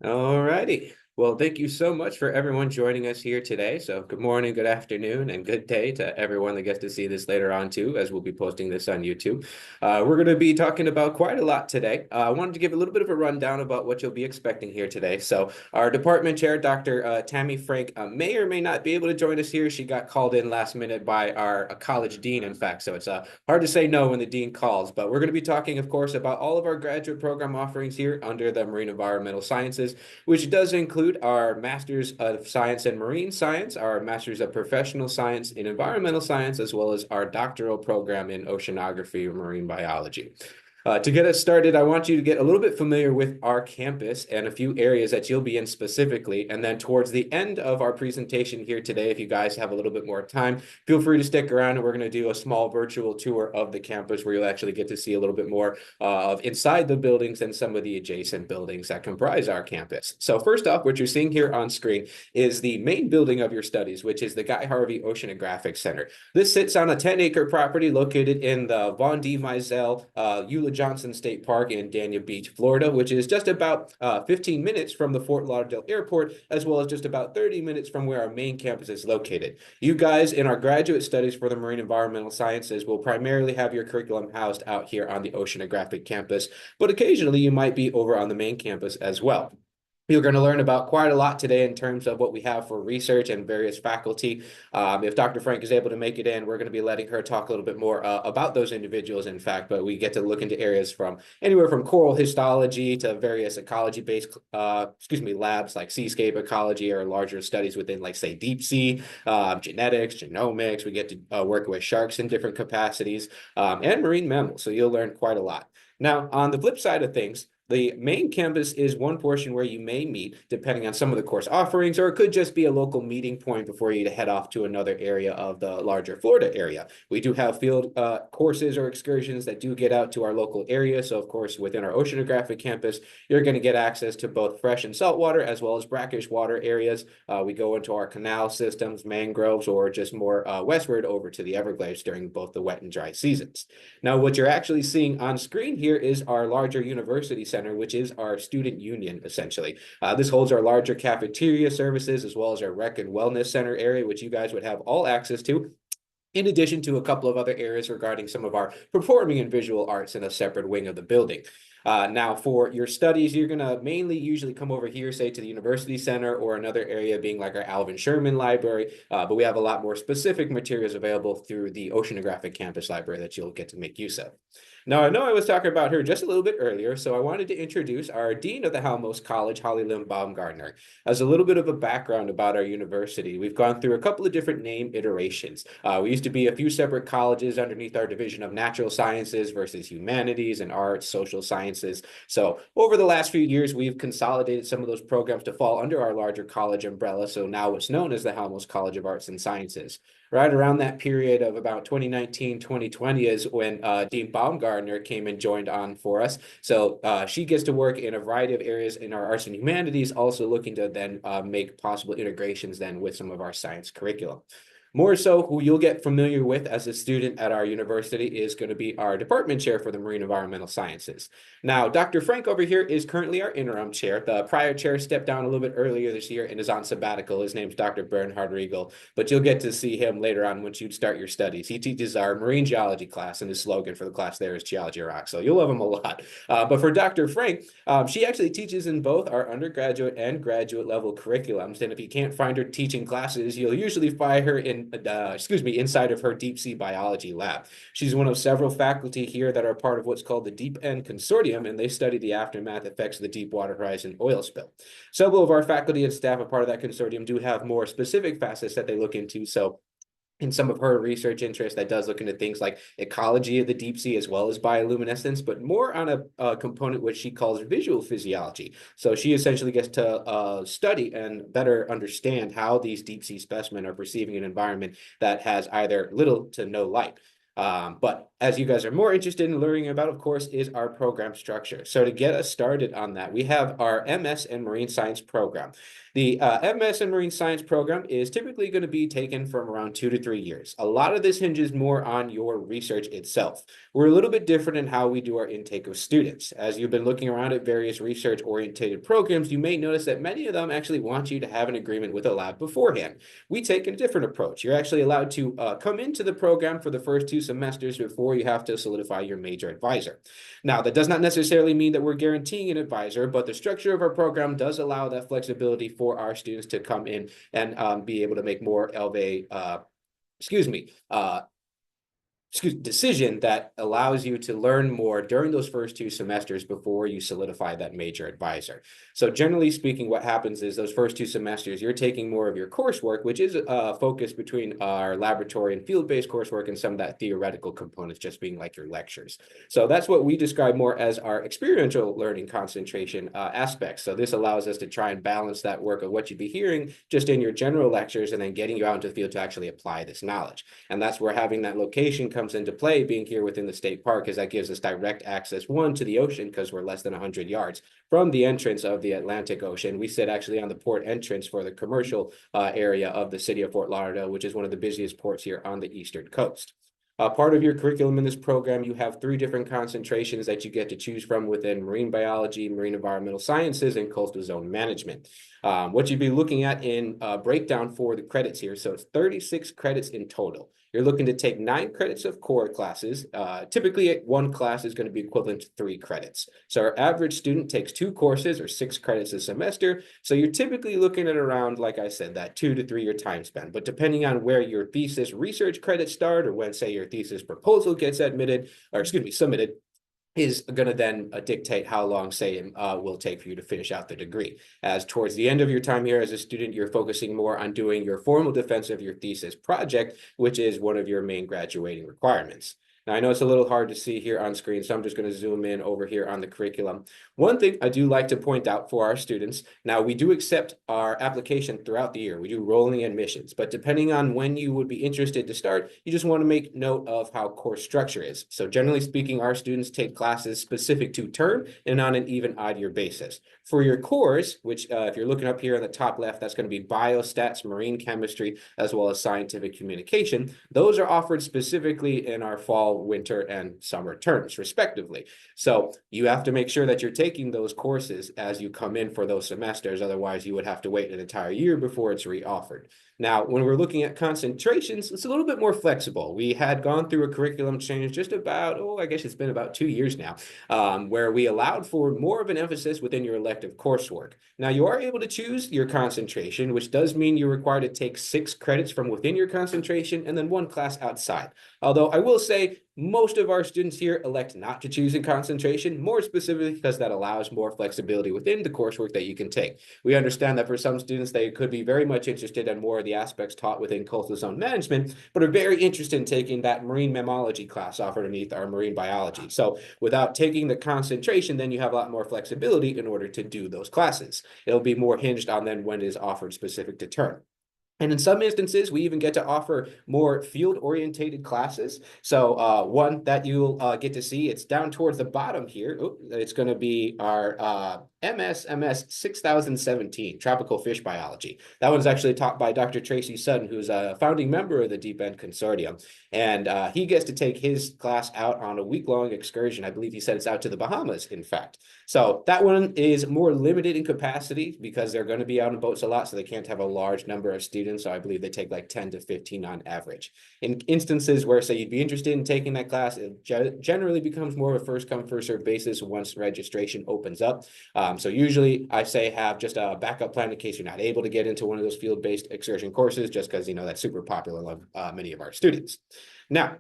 All righty. Well, thank you so much for everyone joining us here today. So good morning, good afternoon, and good day to everyone that gets to see this later on too, as we'll be posting this on YouTube. We're going to be talking about quite a lot today. I wanted to give a little bit of a rundown about what you'll be expecting here today. So our department chair, Dr. Tammy Frank, may or may not be able to join us here. She got called in last minute by our college dean, in fact. So it's hard to say no when the dean calls, but we're going to be talking, of course, about all of our graduate program offerings here under the Marine Environmental Sciences, which does include our Masters of Science in Marine Science, our Masters of Professional Science in Environmental Science, as well as our doctoral program in Oceanography or Marine Biology. To get us started, I want you to get a little bit familiar with our campus and a few areas that you'll be in specifically. And then towards the end of our presentation here today, if you guys have a little bit more time, feel free to stick around and we're going to do a small virtual tour of the campus where you'll actually get to see a little bit more of inside the buildings and some of the adjacent buildings that comprise our campus. So first off, what you're seeing here on screen is the main building of your studies, which is the Guy Harvey Oceanographic Center. This sits on a 10-acre property located in the Von D. Mizell Eula Johnson State Park in Dania Beach, Florida, which is just about 15 minutes from the Fort Lauderdale Airport, as well as just about 30 minutes from where our main campus is located. You guys in our graduate studies for the Marine Environmental Sciences will primarily have your curriculum housed out here on the Oceanographic campus, but occasionally you might be over on the main campus as well. You're going to learn about quite a lot today in terms of what we have for research and various faculty. If Dr. Frank is able to make it in, we're going to be letting her talk a little bit more about those individuals, in fact, but we get to look into areas from anywhere from coral histology to various ecology-based, labs like seascape ecology or larger studies within, like, say, deep sea, genetics, genomics. We get to work with sharks in different capacities and marine mammals, so you'll learn quite a lot. Now, on the flip side of things, the main campus is one portion where you may meet, depending on some of the course offerings, or it could just be a local meeting point before you head off to another area of the larger Florida area. We do have field courses or excursions that do get out to our local area. So, of course, within our oceanographic campus, you're going to get access to both fresh and saltwater as well as brackish water areas. We go into our canal systems, mangroves, or just more westward over to the Everglades during both the wet and dry seasons. Now, what you're actually seeing on screen here is our larger university center, which is our student union, essentially. This holds our larger cafeteria services as well as our rec and wellness center area, which you guys would have all access to, in addition to a couple of other areas regarding some of our performing and visual arts in a separate wing of the building. Now, for your studies, you're going to mainly usually come over here, say, to the University Center or another area being like our Alvin Sherman Library, but we have a lot more specific materials available through the Oceanographic Campus Library that you'll get to make use of. Now, I know I was talking about her just a little bit earlier, so I wanted to introduce our Dean of the Halmos College, Holly Lynn Baumgartner. As a little bit of a background about our university, we've gone through a couple of different name iterations. We used to be a few separate colleges underneath our division of natural sciences versus humanities and arts, social sciences. So over the last few years, we've consolidated some of those programs to fall under our larger college umbrella. So now it's known as the Halmos College of Arts and Sciences. Right around that period of about 2019, 2020 is when Dean Baumgartner came and joined on for us. So she gets to work in a variety of areas in our arts and humanities, also looking to then make possible integrations then with some of our science curriculum. More so, who you'll get familiar with as a student at our university is going to be our department chair for the Marine Environmental Sciences. Now, Dr. Frank over here is currently our interim chair. The prior chair stepped down a little bit earlier this year and is on sabbatical. His name's Dr. Bernhard Riegel, but you'll get to see him later on once you start your studies. He teaches our marine geology class, and his slogan for the class there is Geology Rocks. So you'll love him a lot. But for Dr. Frank, she actually teaches in both our undergraduate and graduate level curriculums. And if you can't find her teaching classes, you'll usually find her inside of her deep sea biology lab. She's one of several faculty here that are part of what's called the Deep End Consortium, and they study the aftermath effects of the Deepwater Horizon oil spill. Several of our faculty and staff, a part of that consortium, do have more specific facets that they look into. So in some of her research interest, that does look into things like ecology of the deep sea as well as bioluminescence, but more on a component which she calls visual physiology. So she essentially gets to study and better understand how these deep sea specimens are perceiving an environment that has either little to no light. But as you guys are more interested in learning about, of course, is our program structure. So to get us started on that, we have our MS in Marine Science program. The MS in Marine Science program is typically going to be taken from around 2 to 3 years. A lot of this hinges more on your research itself. We're a little bit different in how we do our intake of students. As you've been looking around at various research-oriented programs, you may notice that many of them actually want you to have an agreement with a lab beforehand. We take a different approach. You're actually allowed to come into the program for the first 2 semesters before you have to solidify your major advisor. Now, that does not necessarily mean that we're guaranteeing an advisor, but the structure of our program does allow that flexibility for our students to come in and be able to make more of a, decision that allows you to learn more during those first 2 semesters before you solidify that major advisor. So generally speaking, what happens is those first 2 semesters, you're taking more of your coursework, which is focused between our laboratory and field-based coursework and some of that theoretical components just being like your lectures. So that's what we describe more as our experiential learning concentration aspects. So this allows us to try and balance that work of what you'd be hearing just in your general lectures and then getting you out into the field to actually apply this knowledge. And that's where having that location comes into play, being here within the state park, because that gives us direct access, one, to the ocean, because we're less than 100 yards from the entrance of the Atlantic Ocean. We sit actually on the port entrance for the commercial area of the city of Fort Lauderdale, which is one of the busiest ports here on the eastern coast. Part of your curriculum in this program, you have 3 different concentrations that you get to choose from within marine biology, marine environmental sciences, and coastal zone management. What you'd be looking at in breakdown for the credits here, so it's 36 credits in total. You're looking to take 9 credits of core classes. Typically, one class is going to be equivalent to 3 credits. So our average student takes 2 courses or 6 credits a semester. So you're typically looking at around, like I said, that 2 to 3 year time span. But depending on where your thesis research credits start or when, say, your thesis proposal gets submitted, is going to then dictate how long, say, will take for you to finish out the degree. As towards the end of your time here as a student, you're focusing more on doing your formal defense of your thesis project, which is one of your main graduating requirements. Now, I know it's a little hard to see here on screen, so I'm just going to zoom in over here on the curriculum. One thing I do like to point out for our students, now we do accept our application throughout the year. We do rolling admissions, but depending on when you would be interested to start, you just want to make note of how course structure is. So generally speaking, our students take classes specific to term and on an even odd year basis. For your course, which if you're looking up here on the top left, that's going to be biostats, marine chemistry, as well as scientific communication. Those are offered specifically in our fall, winter, and summer terms, respectively. So you have to make sure that you're taking those courses as you come in for those semesters. Otherwise, you would have to wait an entire year before it's re-offered. Now, when we're looking at concentrations, it's a little bit more flexible. We had gone through a curriculum change just about, I guess it's been about 2 years now, where we allowed for more of an emphasis within your elective coursework. Now, you are able to choose your concentration, which does mean you're required to take 6 credits from within your concentration and then 1 class outside. Although I will say most of our students here elect not to choose a concentration, more specifically because that allows more flexibility within the coursework that you can take. We understand that for some students, they could be very much interested in more of the aspects taught within coastal zone management, but are very interested in taking that marine mammalogy class offered underneath our marine biology. So without taking the concentration, then you have a lot more flexibility in order to do those classes. It'll be more hinged on then when it is offered specific to term. And in some instances, we even get to offer more field-orientated classes. So one that you'll get to see, it's down towards the bottom here. It's going to be our MS 6017, Tropical Fish Biology. That one's actually taught by Dr. Tracy Sutton, who's a founding member of the Deep End Consortium. And he gets to take his class out on a week-long excursion. I believe he said it's out to the Bahamas, in fact. So that one is more limited in capacity because they're going to be out on boats a lot, so they can't have a large number of students. So I believe they take like 10 to 15 on average. In instances where, say, you'd be interested in taking that class, it generally becomes more of a first come, first served basis once registration opens up. So usually I say have just a backup plan in case you're not able to get into one of those field-based excursion courses, just because, that's super popular among many of our students. Now,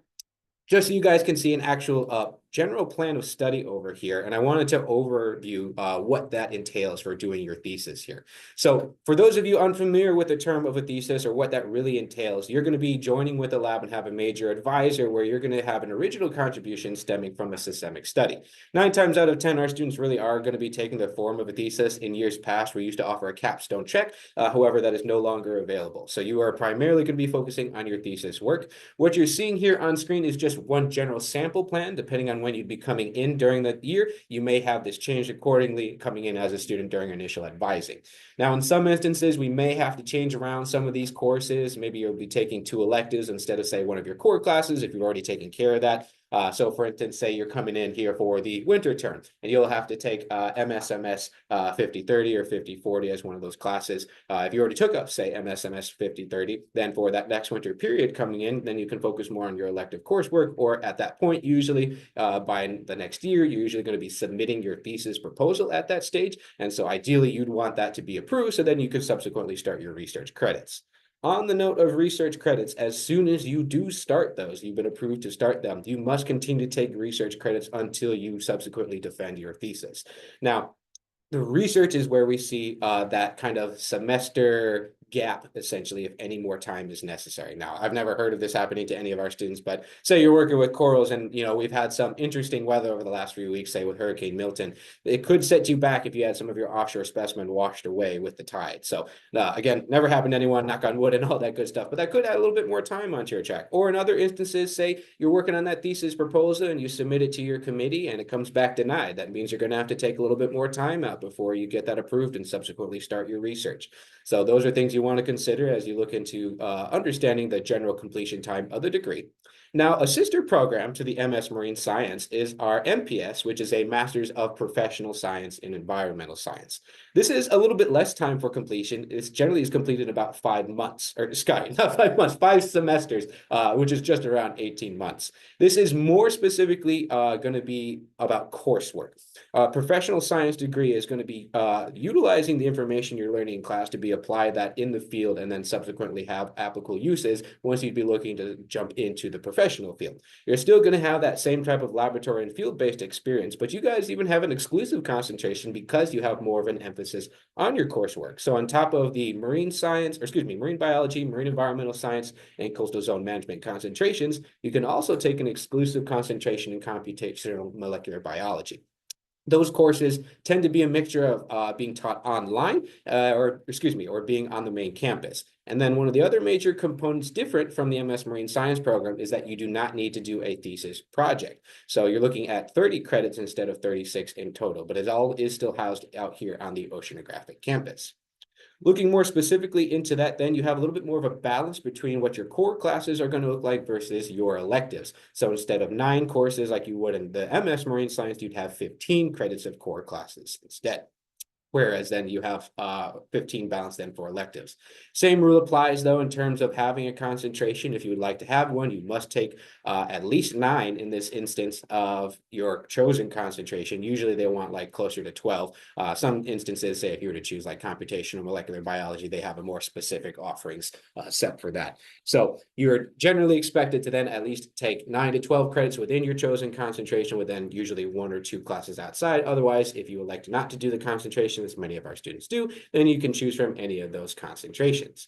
just so you guys can see an actual general plan of study over here, and I wanted to overview what that entails for doing your thesis here. So for those of you unfamiliar with the term of a thesis or what that really entails, you're going to be joining with a lab and have a major advisor where you're going to have an original contribution stemming from a systemic study. 9 times out of 10, our students really are going to be taking the form of a thesis. In years past, we used to offer a capstone check. However, that is no longer available. So you are primarily going to be focusing on your thesis work. What you're seeing here on screen is just one general sample plan. Depending on when you'd be coming in during the year, you may have this changed accordingly coming in as a student during initial advising. Now, in some instances, we may have to change around some of these courses. Maybe you'll be taking 2 electives instead of, say, one of your core classes if you've already taken care of that. So for instance, say you're coming in here for the winter term and you'll have to take MSMS 5030 or 5040 as one of those classes. If you already took up, say, MSMS 5030, then for that next winter period coming in, then you can focus more on your elective coursework, or at that point, usually by the next year, you're usually going to be submitting your thesis proposal at that stage. And so ideally, you'd want that to be approved so then you could subsequently start your research credits. On the note of research credits, as soon as you do start those, you've been approved to start them, you must continue to take research credits until you subsequently defend your thesis. Now, the research is where we see that kind of semester gap, essentially, if any more time is necessary. Now, I've never heard of this happening to any of our students, but say you're working with corals and, we've had some interesting weather over the last few weeks, say with Hurricane Milton. It could set you back if you had some of your offshore specimen washed away with the tide. So again, never happened to anyone, knock on wood and all that good stuff, but that could add a little bit more time onto your check. Or in other instances, say you're working on that thesis proposal and you submit it to your committee and it comes back denied. That means you're going to have to take a little bit more time out before you get that approved and subsequently start your research. So those are things you want to consider as you look into understanding the general completion time of the degree. Now, a sister program to the MS Marine Science is our MPS, which is a Master's of Professional Science in Environmental Science. This is a little bit less time for completion. It's generally is completed in about 5 months, or not 5 months, 5 semesters, which is just around 18 months. This is more specifically going to be about coursework. Professional science degree is going to be utilizing the information you're learning in class to be applied that in the field and then subsequently have applicable uses once you'd be looking to jump into the professional field. You're still going to have that same type of laboratory and field-based experience, but you guys even have an exclusive concentration because you have more of an emphasis on your coursework. So on top of the marine science, or excuse me, marine biology, marine environmental science, and coastal zone management concentrations, you can also take an exclusive concentration in computational molecular biology. Those courses tend to be a mixture of being taught online or being on the main campus. And then one of the other major components different from the MS Marine Science program is that you do not need to do a thesis project. So you're looking at 30 credits instead of 36 in total, but it all is still housed out here on the oceanographic campus. Looking more specifically into that, then you have a little bit more of a balance between what your core classes are going to look like versus your electives. So instead of 9 courses like you would in the MS Marine Science, you'd have 15 credits of core classes instead. Whereas then you have 15 balance then for electives. Same rule applies though in terms of having a concentration. If you would like to have one, you must take at least 9 in this instance of your chosen concentration. Usually they want like closer to 12. Some instances, say if you were to choose like computational molecular biology, they have a more specific offerings set for that. So you're generally expected to then at least take 9 to 12 credits within your chosen concentration, with then usually 1 or 2 classes outside. Otherwise, if you would like not to do the concentration, as many of our students do, then you can choose from any of those concentrations.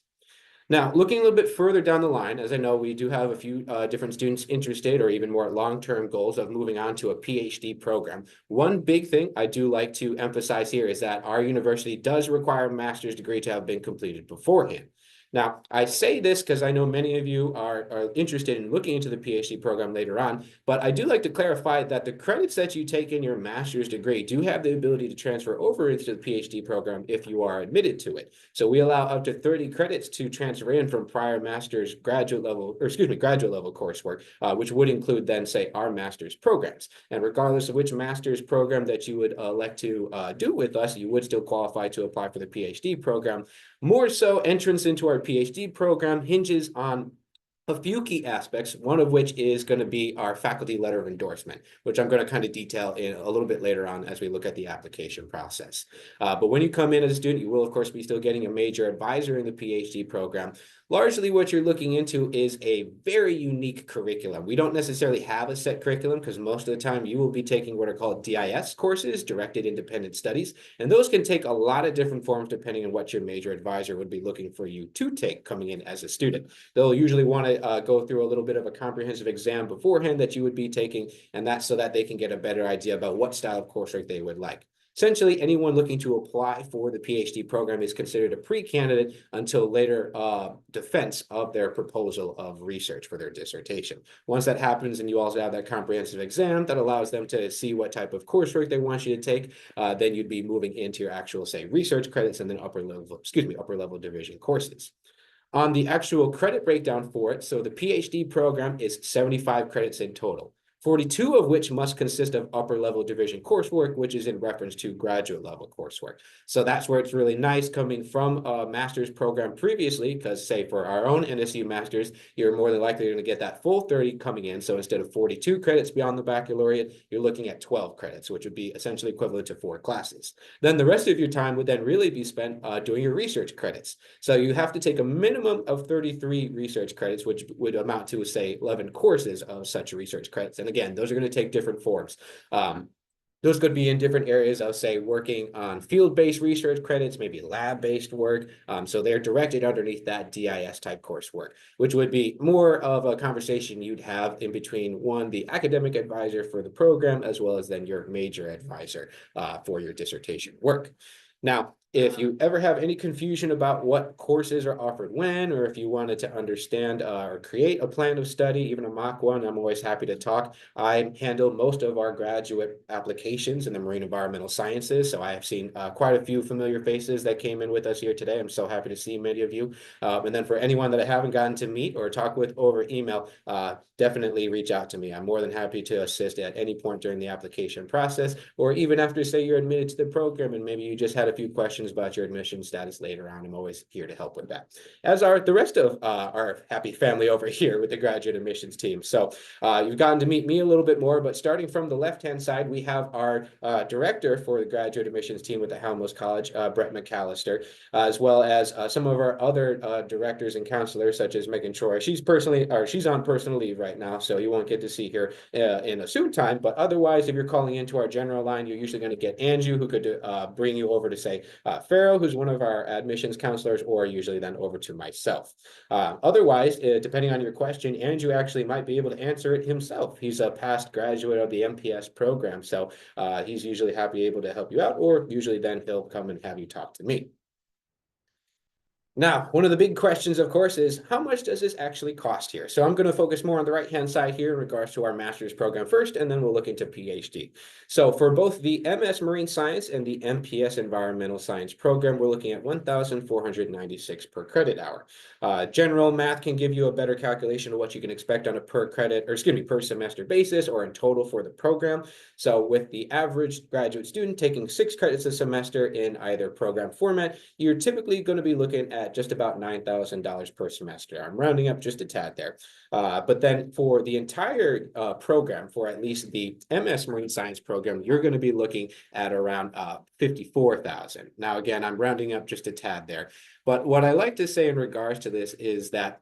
Now, looking a little bit further down the line, as I know we do have a few different students interested or even more long-term goals of moving on to a PhD program. One big thing I do like to emphasize here is that our university does require a master's degree to have been completed beforehand. Now, I say this because I know many of you are interested in looking into the PhD program later on, but I do like to clarify that the credits that you take in your master's degree do have the ability to transfer over into the PhD program if you are admitted to it. So we allow up to 30 credits to transfer in from prior master's graduate level coursework, which would include then, say, our master's programs. And regardless of which master's program that you would elect to do with us, you would still qualify to apply for the PhD program. More so, entrance into our PhD program hinges on a few key aspects, one of which is going to be our faculty letter of endorsement, which I'm going to kind of detail in a little bit later on as we look at the application process. But when you come in as a student, you will, of course, be still getting a major advisor in the PhD program. largely what you're looking into is a very unique curriculum. We don't necessarily have a set curriculum because most of the time you will be taking what are called DIS courses, directed independent studies, and those can take a lot of different forms depending on what your major advisor would be looking for you to take coming in as a student. They'll usually want to go through a little bit of a comprehensive exam beforehand that you would be taking, and that's so that they can get a better idea about what style of coursework they would like. Essentially, anyone looking to apply for the PhD program is considered a pre-candidate until later defense of their proposal of research for their dissertation. Once that happens and you also have that comprehensive exam that allows them to see what type of coursework they want you to take, then you'd be moving into your actual, say, research credits and then upper level division courses. On the actual credit breakdown for it, so the PhD program is 75 credits in total, 42 of which must consist of upper level division coursework, which is in reference to graduate level coursework. So that's where it's really nice coming from a master's program previously, because say for our own NSU masters, you're more than likely going to get that full 30 coming in. So instead of 42 credits beyond the baccalaureate, you're looking at 12 credits, which would be essentially equivalent to 4 classes. Then the rest of your time would then really be spent doing your research credits. So you have to take a minimum of 33 research credits, which would amount to, say, 11 courses of such research credits. And again, those are going to take different forms. Those could be in different areas of, say, working on field-based research credits, maybe lab-based work. So they're directed underneath that DIS type coursework, which would be more of a conversation you'd have in between the academic advisor for the program, as well as then your major advisor for your dissertation work. Now, if you ever have any confusion about what courses are offered when, or if you wanted to understand or create a plan of study, even a mock one, I'm always happy to talk. I handle most of our graduate applications in the marine environmental sciences, so I have seen quite a few familiar faces that came in with us here today. I'm so happy to see many of you. And then for anyone that I haven't gotten to meet or talk with over email, definitely reach out to me. I'm more than happy to assist at any point during the application process, or even after, say, you're admitted to the program and maybe you just had a few questions about your admission status later on. I'm always here to help with that, as are the rest of our happy family over here with the graduate admissions team. So you've gotten to meet me a little bit more, but starting from the left-hand side, we have our director for the graduate admissions team with the Halmos College, Brett McAllister, as well as some of our other directors and counselors, such as Megan Troy. She's on personal leave right now, so you won't get to see her in a soon time. But otherwise, if you're calling into our general line, you're usually going to get Andrew, who could bring you over to, say, Farrell, who's one of our admissions counselors, or usually then over to myself. Otherwise, depending on your question, Andrew actually might be able to answer it himself. He's a past graduate of the MPS program, so he's usually able to help you out, or usually then he'll come and have you talk to me. Now, one of the big questions, of course, is how much does this actually cost here? So I'm going to focus more on the right-hand side here in regards to our master's program first, and then we'll look into PhD. So for both the MS Marine Science and the MPS Environmental Science program, we're looking at $1,496 per credit hour. General math can give you a better calculation of what you can expect on a per semester basis or in total for the program. So with the average graduate student taking 6 credits a semester in either program format, you're typically going to be looking at just about $9,000 per semester. I'm rounding up just a tad there. But then for the entire program, for at least the MS Marine Science program, you're going to be looking at around $54,000. Now, again, I'm rounding up just a tad there. But what I like to say in regards to this is that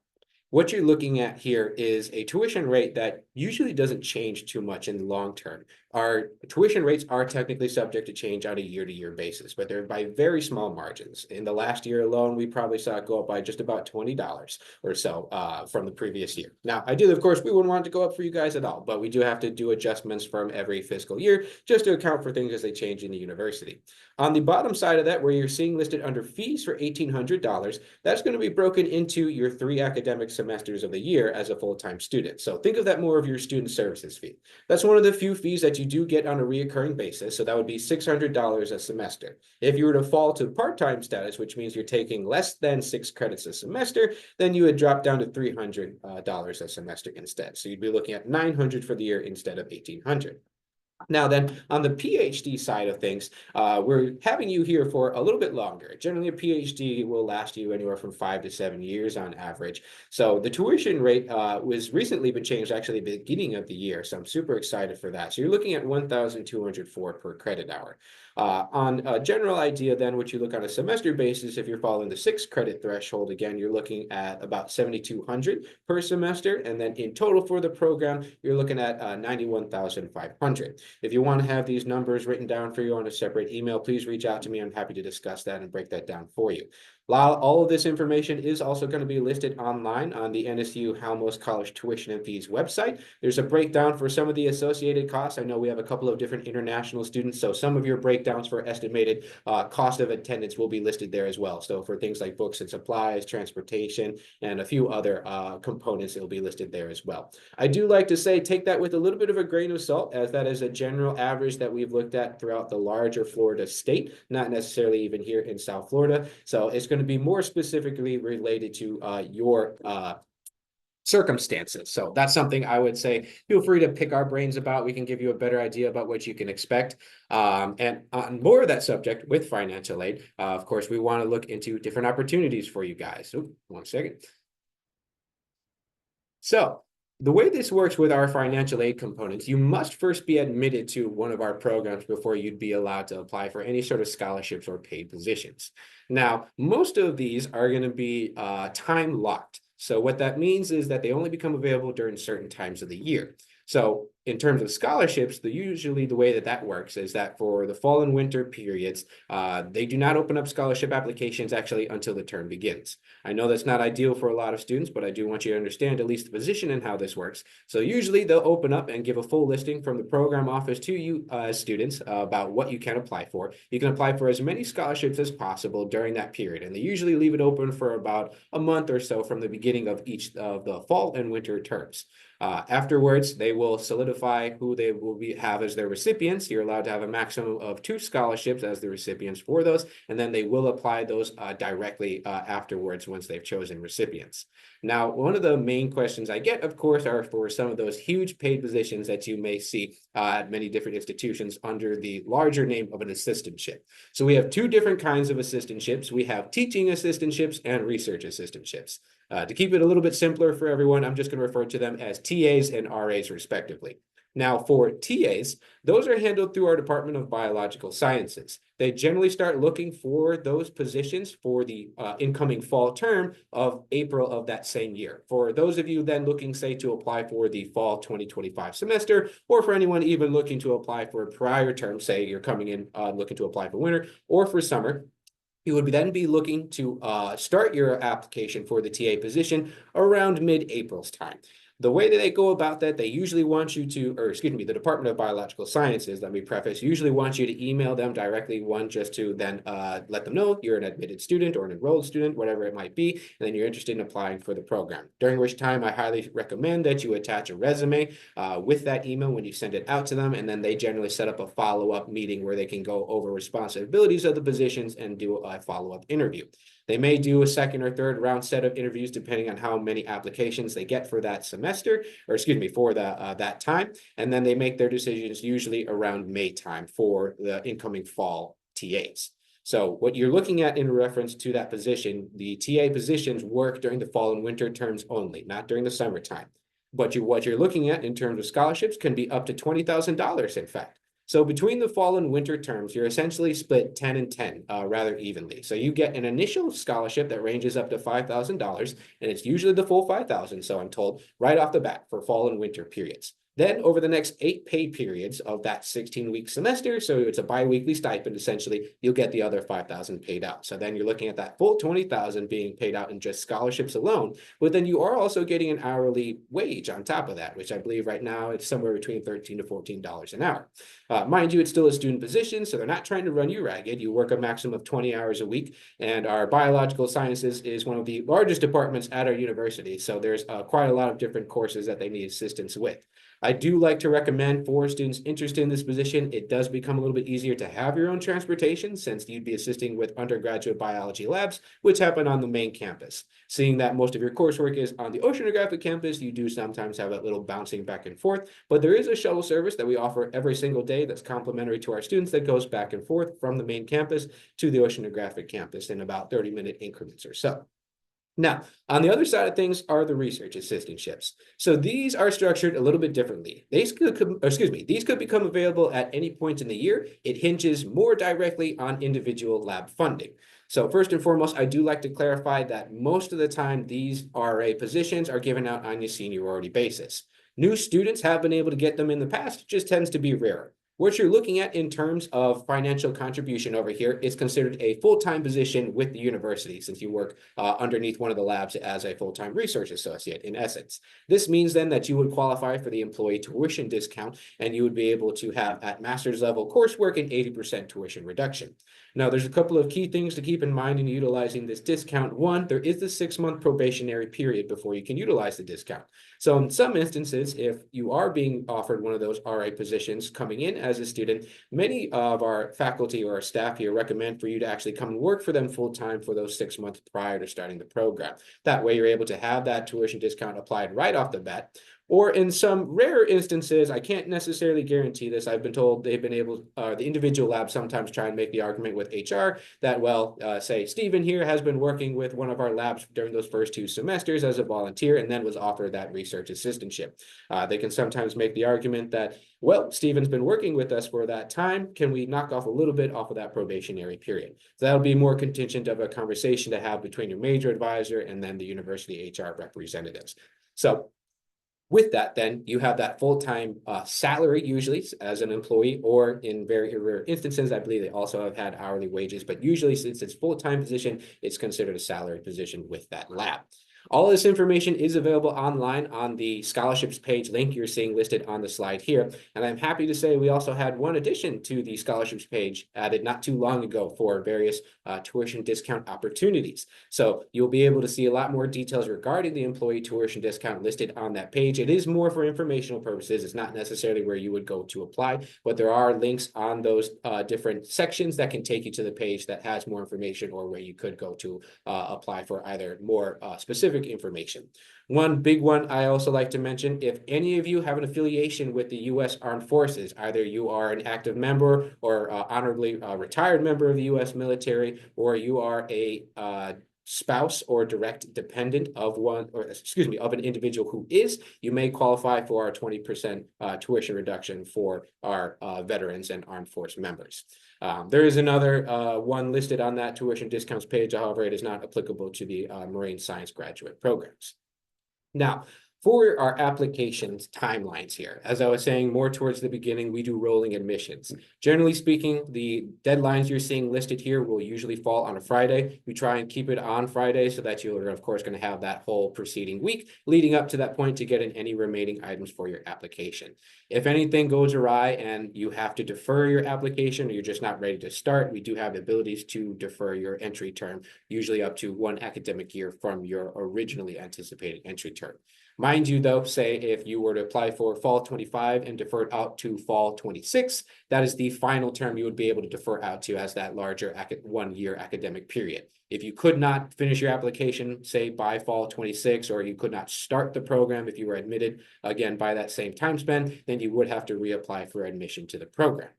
what you're looking at here is a tuition rate that usually doesn't change too much in the long term. Our tuition rates are technically subject to change on a year-to-year basis, but they're by very small margins. In the last year alone, we probably saw it go up by just about $20 or so from the previous year. Now, ideally, of course, we wouldn't want it to go up for you guys at all, but we do have to do adjustments from every fiscal year just to account for things as they change in the university. On the bottom side of that, where you're seeing listed under fees for $1,800, that's going to be broken into your 3 academic semesters of the year as a full-time student. So think of that more of your student services fee. That's one of the few fees that you do get on a reoccurring basis. So that would be $600 a semester. If you were to fall to part-time status, which means you're taking less than 6 credits a semester, then you would drop down to $300 a semester instead. So you'd be looking at $900 for the year instead of $1,800. Now then, on the PhD side of things, we're having you here for a little bit longer. Generally, a PhD will last you anywhere from 5 to 7 years on average. So the tuition rate was recently been changed actually at the beginning of the year. So I'm super excited for that. So you're looking at $1,204 per credit hour. On a general idea, then, what you look on a semester basis, if you're following the 6 credit threshold, again, you're looking at about 7,200 per semester. And then in total for the program, you're looking at 91,500. If you want to have these numbers written down for you on a separate email, please reach out to me. I'm happy to discuss that and break that down for you. All of this information is also going to be listed online on the NSU Halmos College Tuition and Fees website. There's a breakdown for some of the associated costs. I know we have a couple of different international students, so some of your breakdowns for estimated cost of attendance will be listed there as well. So for things like books and supplies, transportation, and a few other components, it'll be listed there as well. I do like to say, take that with a little bit of a grain of salt, as that is a general average that we've looked at throughout the larger Florida state, not necessarily even here in South Florida. So it's going to be more specifically related to your circumstances. So that's something I would say, feel free to pick our brains about. We can give you a better idea about what you can expect. And on more of that subject with financial aid, of course, we want to look into different opportunities for you guys. Ooh, 1 second. So the way this works with our financial aid components, you must first be admitted to one of our programs before you'd be allowed to apply for any sort of scholarships or paid positions. Now, most of these are going to be time locked. So what that means is that they only become available during certain times of the year. So in terms of scholarships, usually the way that works is that for the fall and winter periods, they do not open up scholarship applications actually until the term begins. I know that's not ideal for a lot of students, but I do want you to understand at least the position and how this works. So usually they'll open up and give a full listing from the program office to you students about what you can apply for. You can apply for as many scholarships as possible during that period, and they usually leave it open for about a month or so from the beginning of each of the fall and winter terms. Afterwards, they will solidify who they will have as their recipients. You're allowed to have a maximum of 2 scholarships as the recipients for those, and then they will apply those directly afterwards once they've chosen recipients. Now, one of the main questions I get, of course, are for some of those huge paid positions that you may see at many different institutions under the larger name of an assistantship. So we have 2 different kinds of assistantships. We have teaching assistantships and research assistantships. To keep it a little bit simpler for everyone, I'm just going to refer to them as TAs and RAs respectively. Now, for TAs, those are handled through our Department of Biological Sciences. They generally start looking for those positions for the incoming fall term of April of that same year. For those of you then looking, say, to apply for the fall 2025 semester, or for anyone even looking to apply for a prior term, say you're coming in looking to apply for winter or for summer, you would then be looking to start your application for the TA position around mid-April's time. The way that they go about that, they usually want you to, or excuse me, the Department of Biological Sciences, let me preface, usually wants you to email them directly, one, just to then let them know you're an admitted student or an enrolled student, whatever it might be, and then you're interested in applying for the program. During which time, I highly recommend that you attach a resume with that email when you send it out to them, and then they generally set up a follow-up meeting where they can go over responsibilities of the positions and do a follow-up interview. They may do a second or third round set of interviews depending on how many applications they get for that semester, or excuse me, for that time. And then they make their decisions usually around May time for the incoming fall TAs. So what you're looking at in reference to that position, the TA positions work during the fall and winter terms only, not during the summertime. But what you're looking at in terms of scholarships can be up to $20,000, in fact. So between the fall and winter terms, you're essentially split 10 and 10 rather evenly. So you get an initial scholarship that ranges up to $5,000, and it's usually the full $5,000, so I'm told, right off the bat for fall and winter periods. Then over the next 8 pay periods of that 16-week semester, so it's a biweekly stipend, essentially, you'll get the other $5,000 paid out. So then you're looking at that full $20,000 being paid out in just scholarships alone, but then you are also getting an hourly wage on top of that, which I believe right now it's somewhere between $13 to $14 an hour. Mind you, it's still a student position, so they're not trying to run you ragged. You work a maximum of 20 hours a week, and our biological sciences is one of the largest departments at our university, so there's quite a lot of different courses that they need assistance with. I do like to recommend for students interested in this position, it does become a little bit easier to have your own transportation since you'd be assisting with undergraduate biology labs, which happen on the main campus. Seeing that most of your coursework is on the oceanographic campus, you do sometimes have that little bouncing back and forth, but there is a shuttle service that we offer every single day that's complimentary to our students that goes back and forth from the main campus to the oceanographic campus in about 30-minute increments or so. Now, on the other side of things are the research assistantships. So these are structured a little bit differently. These could become available at any point in the year. It hinges more directly on individual lab funding. So first and foremost, I do like to clarify that most of the time these RA positions are given out on a seniority basis. New students have been able to get them in the past, it just tends to be rarer. What you're looking at in terms of financial contribution over here is considered a full-time position with the university, since you work underneath one of the labs as a full-time research associate, in essence. This means then that you would qualify for the employee tuition discount, and you would be able to have at master's level coursework an 80% tuition reduction. Now, there's a couple of key things to keep in mind in utilizing this discount. One, there is the 6-month probationary period before you can utilize the discount. So in some instances, if you are being offered one of those RA positions coming in as a student, many of our faculty or our staff here recommend for you to actually come and work for them full time for those 6 months prior to starting the program. That way you're able to have that tuition discount applied right off the bat. Or in some rare instances, I can't necessarily guarantee this. I've been told they've been able, the individual labs sometimes try and make the argument with HR that, well, say Stephen here has been working with one of our labs during those first 2 semesters as a volunteer and then was offered that research assistantship. They can sometimes make the argument that, well, Stephen's been working with us for that time. Can we knock off a little bit off of that probationary period? So that'll be more contingent of a conversation to have between your major advisor and then the university HR representatives. So with that, then you have that full-time salary usually as an employee, or in very rare instances, I believe they also have had hourly wages, but usually since it's full-time position, it's considered a salary position with that lab. All this information is available online on the scholarships page link you're seeing listed on the slide here. And I'm happy to say we also had one addition to the scholarships page added not too long ago for various tuition discount opportunities. So you'll be able to see a lot more details regarding the employee tuition discount listed on that page. It is more for informational purposes. It's not necessarily where you would go to apply, but there are links on those different sections that can take you to the page that has more information, or where you could go to apply for either more specific information. One big one I also like to mention: if any of you have an affiliation with the U.S. Armed Forces, either you are an active member or honorably retired member of the U.S. military, or you are a spouse or direct dependent of one, or excuse me, of an individual who is, you may qualify for our 20% tuition reduction for our veterans and armed force members. There is another one listed on that tuition discounts page. However, it is not applicable to the marine science graduate programs. Now, for our applications timelines here, as I was saying more towards the beginning, we do rolling admissions. Generally speaking, the deadlines you're seeing listed here will usually fall on a Friday. We try and keep it on Friday so that you're, of course, going to have that whole preceding week leading up to that point to get in any remaining items for your application. If anything goes awry and you have to defer your application, or you're just not ready to start, we do have the abilities to defer your entry term, usually up to 1 academic year from your originally anticipated entry term. Mind you, though, say if you were to apply for fall 25 and defer it out to fall 26, that is the final term you would be able to defer out to as that larger 1-year academic period. If you could not finish your application, say by fall 26, or you could not start the program if you were admitted, again, by that same time span, then you would have to reapply for admission to the program.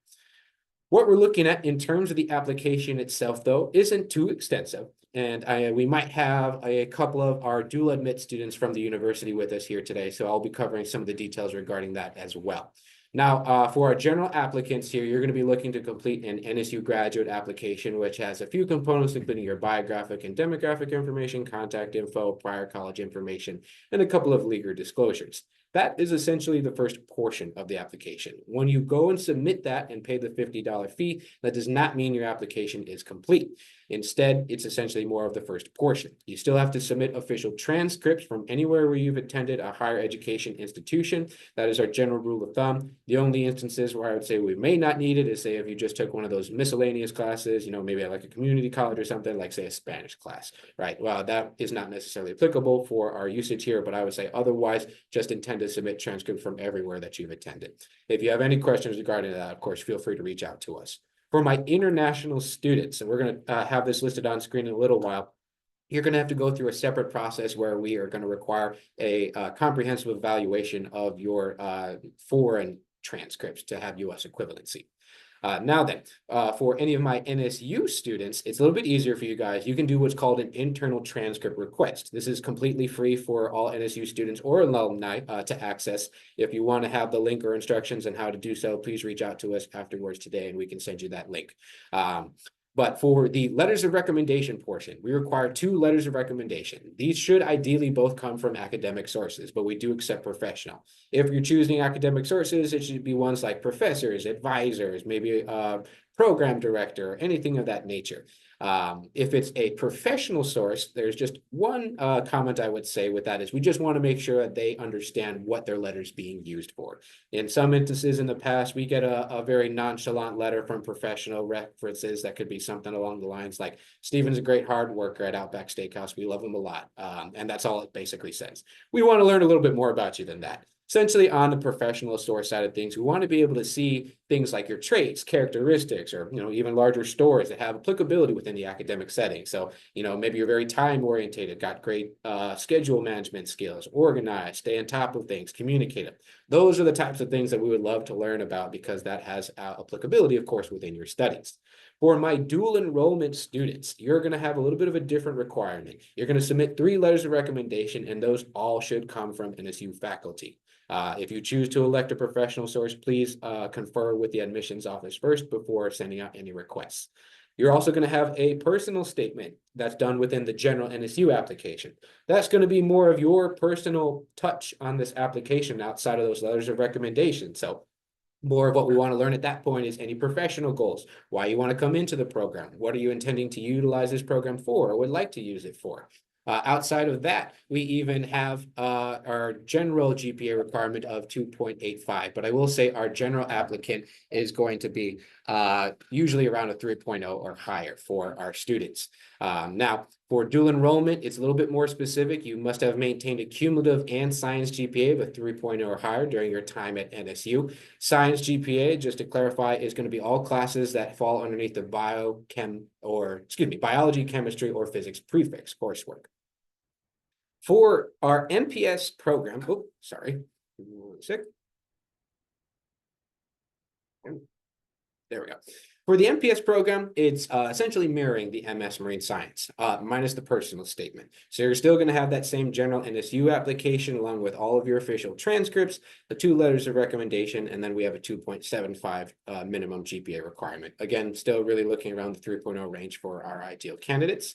What we're looking at in terms of the application itself, though, isn't too extensive. And we might have a couple of our dual admit students from the university with us here today, so I'll be covering some of the details regarding that as well. Now, for our general applicants here, you're going to be looking to complete an NSU graduate application, which has a few components, including your biographic and demographic information, contact info, prior college information, and a couple of legal disclosures. That is essentially the first portion of the application. When you go and submit that and pay the $50 fee, that does not mean your application is complete. Instead, it's essentially more of the first portion. You still have to submit official transcripts from anywhere where you've attended a higher education institution. That is our general rule of thumb. The only instances where I would say we may not need it is, say, if you just took one of those miscellaneous classes, maybe like a community college or something, like, say, a Spanish class, right? Well, that is not necessarily applicable for our usage here, but I would say otherwise, just intend to submit transcripts from everywhere that you've attended. If you have any questions regarding that, of course, feel free to reach out to us. For my international students, and we're going to have this listed on screen in a little while, you're going to have to go through a separate process where we are going to require a comprehensive evaluation of your foreign transcripts to have U.S. equivalency. Now then, for any of my NSU students, it's a little bit easier for you guys. You can do what's called an internal transcript request. This is completely free for all NSU students or alumni to access. If you want to have the link or instructions on how to do so, please reach out to us afterwards today and we can send you that link. But for the letters of recommendation portion, we require 2 letters of recommendation. These should ideally both come from academic sources, but we do accept professional. If you're choosing academic sources, it should be ones like professors, advisors, maybe a program director, anything of that nature. If it's a professional source, there's just one comment I would say with that is we just want to make sure that they understand what their letter's being used for. In some instances in the past, we get a very nonchalant letter from professional references that could be something along the lines like, Steven's a great hard worker at Outback Steakhouse. We love him a lot. And that's all it basically says. We want to learn a little bit more about you than that. Essentially, on the professional source side of things, we want to be able to see things like your traits, characteristics, or even larger stories that have applicability within the academic setting. So, maybe you're very time oriented, got great schedule management skills, organized, stay on top of things, communicative. Those are the types of things that we would love to learn about because that has applicability, of course, within your studies. For my dual enrollment students, you're going to have a little bit of a different requirement. You're going to submit 3 letters of recommendation, and those all should come from NSU faculty. If you choose to elect a professional source, please confer with the admissions office first before sending out any requests. You're also going to have a personal statement that's done within the general NSU application. That's going to be more of your personal touch on this application outside of those letters of recommendation. So more of what we want to learn at that point is any professional goals, why you want to come into the program, what are you intending to utilize this program for or would like to use it for. Outside of that, we even have our general GPA requirement of 2.85, but I will say our general applicant is going to be usually around a 3.0 or higher for our students. Now, for dual enrollment, it's a little bit more specific. You must have maintained a cumulative and science GPA of a 3.0 or higher during your time at NSU. Science GPA, just to clarify, is going to be all classes that fall underneath the biology, chemistry, or physics prefix coursework. For our MPS program, there we go. For the MPS program, it's essentially mirroring the MS Marine Science, minus the personal statement. So you're still going to have that same general NSU application along with all of your official transcripts, the 2 letters of recommendation, and then we have a 2.75 minimum GPA requirement. Again, still really looking around the 3.0 range for our ideal candidates.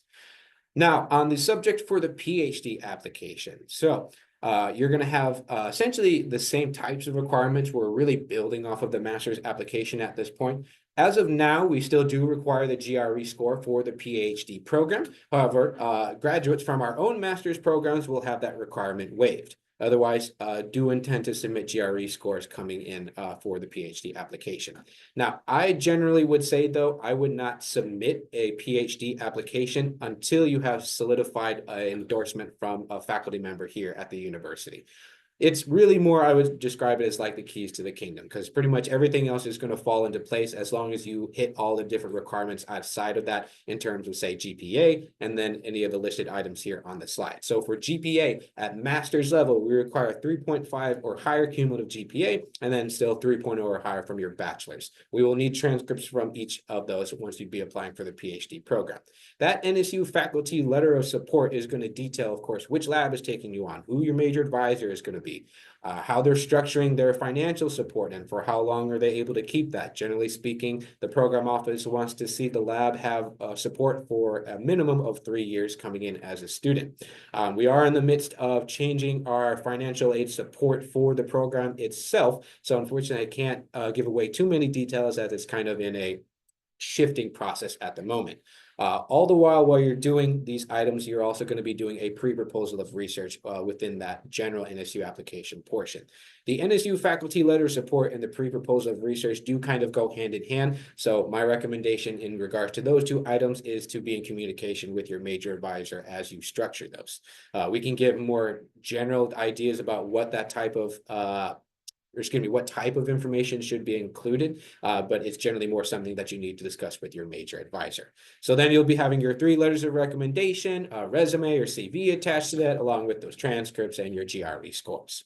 Now, on the subject for the PhD application, so you're going to have essentially the same types of requirements. We're really building off of the master's application at this point. As of now, we still do require the GRE score for the PhD program. However, graduates from our own master's programs will have that requirement waived. Otherwise, do intend to submit GRE scores coming in for the PhD application. Now, I generally would say, though, I would not submit a PhD application until you have solidified an endorsement from a faculty member here at the university. It's really more, I would describe it as like the keys to the kingdom, because pretty much everything else is going to fall into place as long as you hit all the different requirements outside of that in terms of, say, GPA, and then any of the listed items here on the slide. So for GPA at master's level, we require 3.5 or higher cumulative GPA, and then still 3.0 or higher from your bachelor's. We will need transcripts from each of those once you'd be applying for the PhD program. That NSU faculty letter of support is going to detail, of course, which lab is taking you on, who your major advisor is going to be, how they're structuring their financial support, and for how long are they able to keep that. Generally speaking, the program office wants to see the lab have support for a minimum of 3 years coming in as a student. We are in the midst of changing our financial aid support for the program itself, so unfortunately I can't give away too many details as it's kind of in a shifting process at the moment. All the while you're doing these items, you're also going to be doing a pre-proposal of research within that general NSU application portion. The NSU faculty letter of support and the pre-proposal of research do kind of go hand in hand. So my recommendation in regards to those 2 items is to be in communication with your major advisor as you structure those. We can give more general ideas about what that type of what type of information should be included, but it's generally more something that you need to discuss with your major advisor. So then you'll be having your 3 letters of recommendation, a resume or CV attached to that, along with those transcripts and your GRE scores.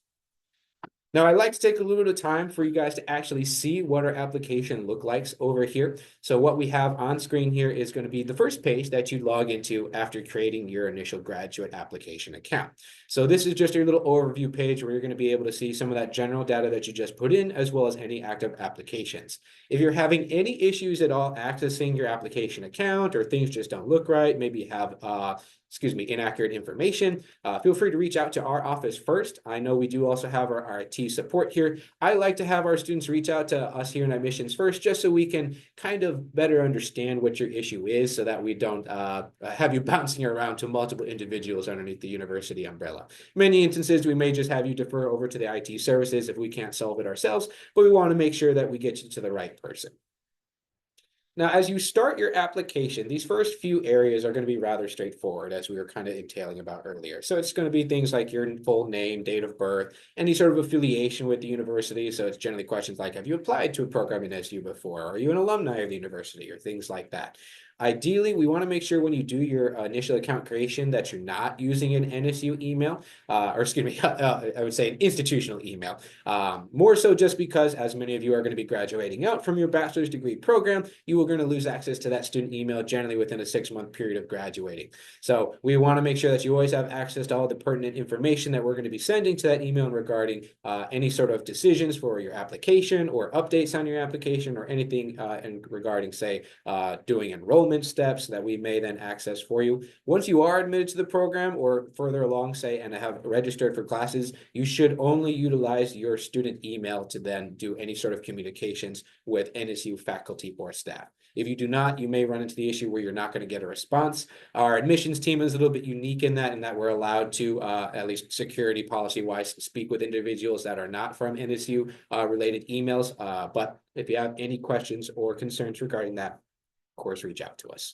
Now, I'd like to take a little bit of time for you guys to actually see what our application look like over here. So what we have on screen here is going to be the first page that you log into after creating your initial graduate application account. So this is just your little overview page where you're going to be able to see some of that general data that you just put in, as well as any active applications. If you're having any issues at all accessing your application account, or things just don't look right, maybe you have inaccurate information, feel free to reach out to our office first. I know we do also have our IT support here. I like to have our students reach out to us here in admissions first, just so we can kind of better understand what your issue is, so that we don't have you bouncing around to multiple individuals underneath the university umbrella. Many instances, we may just have you defer over to the IT services if we can't solve it ourselves, but we want to make sure that we get you to the right person. Now, as you start your application, these first few areas are going to be rather straightforward, as we were kind of entailing about earlier. So it's going to be things like your full name, date of birth, any sort of affiliation with the university. So it's generally questions like, have you applied to a program in SU before? Are you an alumni of the university, or things like that? Ideally, we want to make sure when you do your initial account creation that you're not using an NSU email, I would say an institutional email. More so just because, as many of you are going to be graduating out from your bachelor's degree program, you are going to lose access to that student email generally within a 6-month period of graduating. So we want to make sure that you always have access to all the pertinent information that we're going to be sending to that email regarding any sort of decisions for your application, or updates on your application, or anything regarding, say, doing enrollment steps that we may then access for you. Once you are admitted to the program, or further along, say, and have registered for classes, you should only utilize your student email to then do any sort of communications with NSU faculty or staff. If you do not, you may run into the issue where you're not going to get a response. Our admissions team is a little bit unique in that we're allowed to, at least security policy wise, speak with individuals that are not from NSU related emails. But if you have any questions or concerns regarding that, of course, reach out to us.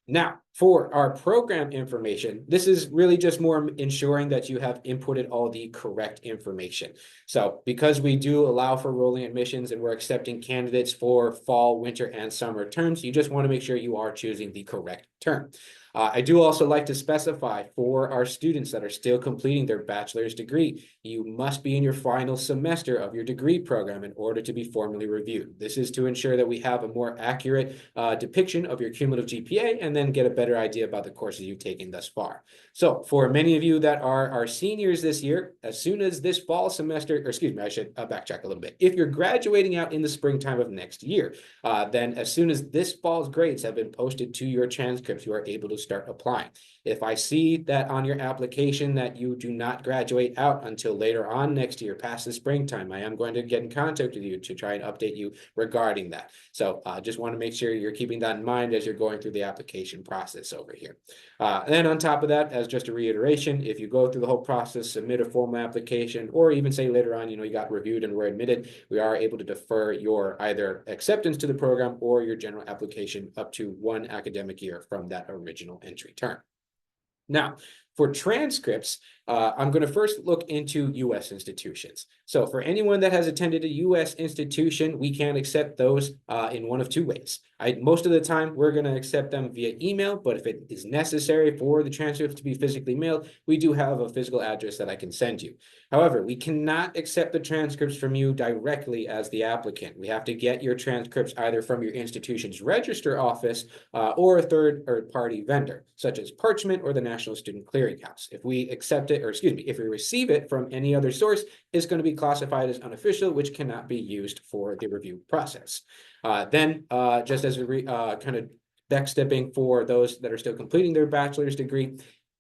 Now, for our program information, this is really just more ensuring that you have inputted all the correct information. So because we do allow for rolling admissions and we're accepting candidates for fall, winter, and summer terms, you just want to make sure you are choosing the correct term. I do also like to specify for our students that are still completing their bachelor's degree, you must be in your final semester of your degree program in order to be formally reviewed. This is to ensure that we have a more accurate depiction of your cumulative GPA, and then get a better idea about the courses you've taken thus far. So for many of you that are our seniors this year, as soon as this fall semester, or excuse me, I should backtrack a little bit. If you're graduating out in the springtime of next year, then as soon as this fall's grades have been posted to your transcripts, you are able to start applying. If I see that on your application that you do not graduate out until later on next year, past the springtime, I am going to get in contact with you to try and update you regarding that. So just want to make sure you're keeping that in mind as you're going through the application process over here. And then on top of that, as just a reiteration, if you go through the whole process, submit a formal application, or even say later on, you got reviewed and were admitted, we are able to defer your either acceptance to the program or your general application up to 1 academic year from that original entry term. Now, for transcripts, I'm going to first look into U.S. institutions. So for anyone that has attended a U.S. institution, we can accept those in one of 2 ways. Most of the time, we're going to accept them via email, but if it is necessary for the transcripts to be physically mailed, we do have a physical address that I can send you. However, we cannot accept the transcripts from you directly as the applicant. We have to get your transcripts either from your institution's register office or a third-party vendor, such as Parchment or the National Student Clearinghouse. If we accept it, or excuse me, if we receive it from any other source, it's going to be classified as unofficial, which cannot be used for the review process. Just as a kind of backstepping for those that are still completing their bachelor's degree,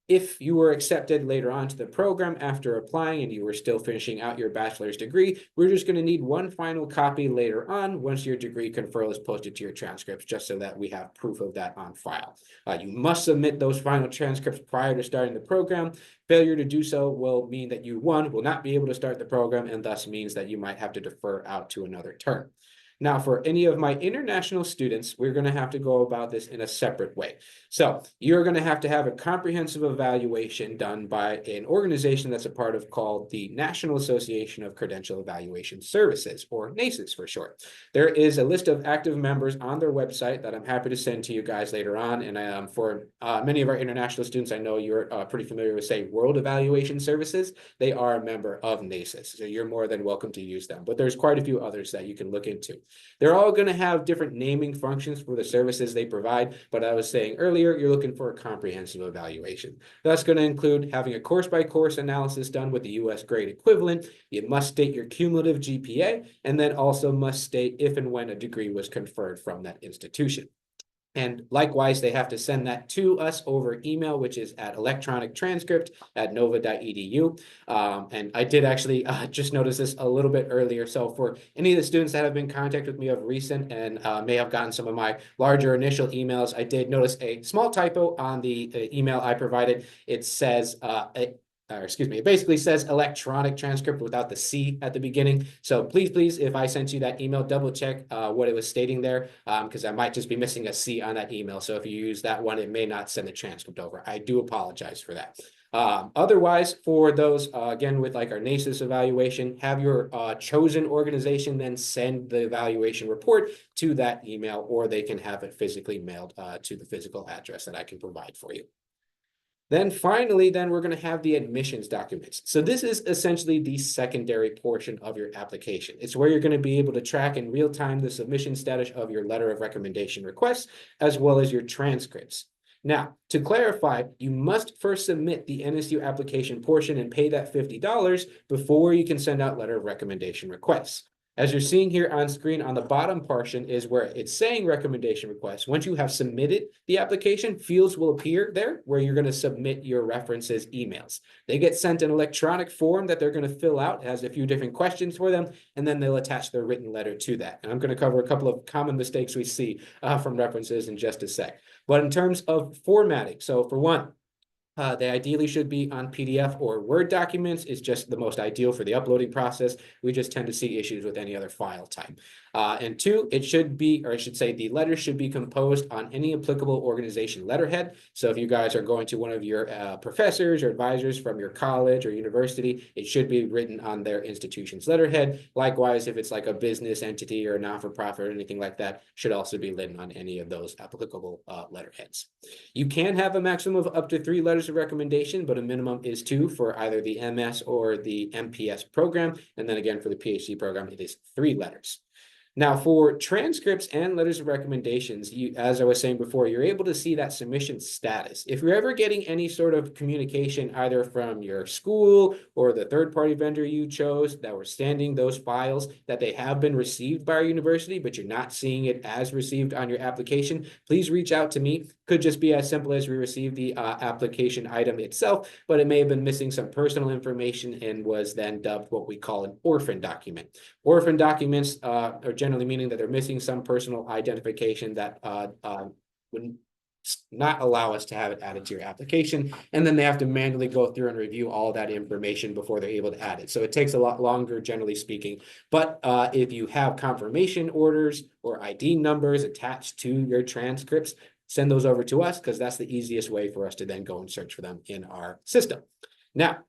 if you were accepted later on to the program after applying and you were still finishing out your bachelor's degree, we're just going to need one final copy later on once your degree conferral is posted to your transcripts, just so that we have proof of that on file. You must submit those final transcripts prior to starting the program. Failure to do so will mean that you, 1, will not be able to start the program, and thus means that you might have to defer out to another term. Now, for any of my international students, we're going to have to go about this in a separate way. So you're going to have a comprehensive evaluation done by an organization that's a part of called the National Association of Credential Evaluation Services, or NACES for short. There is a list of active members on their website that I'm happy to send to you guys later on. And for many of our international students, I know you're pretty familiar with, say, World Evaluation Services. They are a member of NACES, so you're more than welcome to use them. But there's quite a few others that you can look into. They're all going to have different naming functions for the services they provide, but I was saying earlier, you're looking for a comprehensive evaluation. That's going to include having a course-by-course analysis done with the U.S. grade equivalent. You must state your cumulative GPA, and then also must state if and when a degree was conferred from that institution. And likewise, they have to send that to us over email, which is at electronictranscript@nova.edu. And I did actually just notice this a little bit earlier. So for any of the students that have been in contact with me of recent and may have gotten some of my larger initial emails, I did notice a small typo on the email I provided. It says it basically says electronic transcript without the C at the beginning. So please, if I sent you that email, double check what it was stating there, because I might just be missing a C on that email. So if you use that one, it may not send the transcript over. I do apologize for that. Otherwise, for those, again, with like our NACES evaluation, have your chosen organization then send the evaluation report to that email, or they can have it physically mailed to the physical address that I can provide for you. Then finally, we're going to have the admissions documents. So this is essentially the secondary portion of your application. It's where you're going to be able to track in real time the submission status of your letter of recommendation requests, as well as your transcripts. Now, to clarify, you must first submit the NSU application portion and pay that $50 before you can send out letter of recommendation requests. As you're seeing here on screen, on the bottom portion is where it's saying recommendation request. Once you have submitted the application, fields will appear there where you're going to submit your references emails. They get sent an electronic form that they're going to fill out. It has a few different questions for them, and then they'll attach their written letter to that. And I'm going to cover a couple of common mistakes we see from references in just a sec. But in terms of formatting, so for one, they ideally should be on PDF or Word documents. It's just the most ideal for the uploading process. We just tend to see issues with any other file type. And two, it should be, or I should say the letter should be composed on any applicable organization letterhead. So if you guys are going to one of your professors or advisors from your college or university, it should be written on their institution's letterhead. Likewise, if it's like a business entity or a non-for-profit or anything like that, should also be written on any of those applicable letterheads. You can have a maximum of up to 3 letters of recommendation, but a minimum is 2 for either the MS or the MPS program. And then again, for the PhD program, it is 3 letters. Now, for transcripts and letters of recommendations, as I was saying before, you're able to see that submission status. If you're ever getting any sort of communication, either from your school or the third-party vendor you chose that were sending those files, that they have been received by our university, but you're not seeing it as received on your application, please reach out to me. Could just be as simple as we received the application item itself, but it may have been missing some personal information and was then dubbed what we call an orphan document. Orphan documents are generally meaning that they're missing some personal identification that would not allow us to have it added to your application. And then they have to manually go through and review all that information before they're able to add it. So it takes a lot longer, generally speaking. But if you have confirmation orders or ID numbers attached to your transcripts, send those over to us, because that's the easiest way for us to then go and search for them in our system. Now,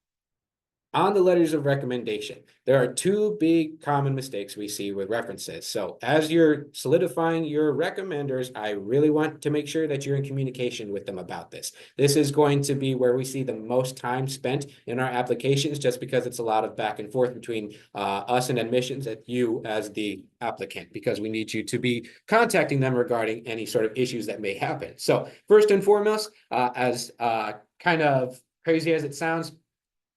on the letters of recommendation, there are 2 big common mistakes we see with references. So as you're solidifying your recommenders, I really want to make sure that you're in communication with them about this. This is going to be where we see the most time spent in our applications, just because it's a lot of back and forth between us and admissions and you as the applicant, because we need you to be contacting them regarding any sort of issues that may happen. So first and foremost, as kind of crazy as it sounds,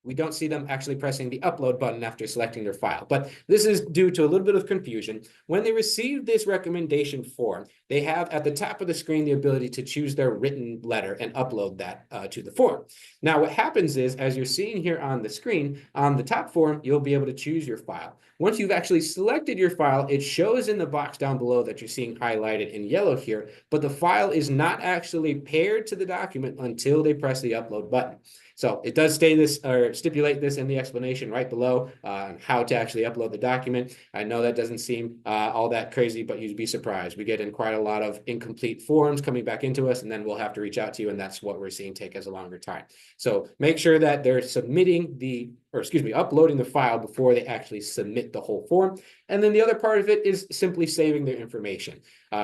we don't see them actually pressing the upload button after selecting their file. But this is due to a little bit of confusion. When they receive this recommendation form, they have at the top of the screen the ability to choose their written letter and upload that to the form. Now, what happens is, as you're seeing here on the screen, on the top form, you'll be able to choose your file. Once you've actually selected your file, it shows in the box down below that you're seeing highlighted in yellow here, but the file is not actually paired to the document until they press the upload button. So it does say this, or stipulate this in the explanation right below on how to actually upload the document. I know that doesn't seem all that crazy, but you'd be surprised. We get in quite a lot of incomplete forms coming back into us, and then we'll have to reach out to you, and that's what we're seeing take us a longer time. So make sure that they're uploading the file before they actually submit the whole form. And then the other part of it is simply saving their information.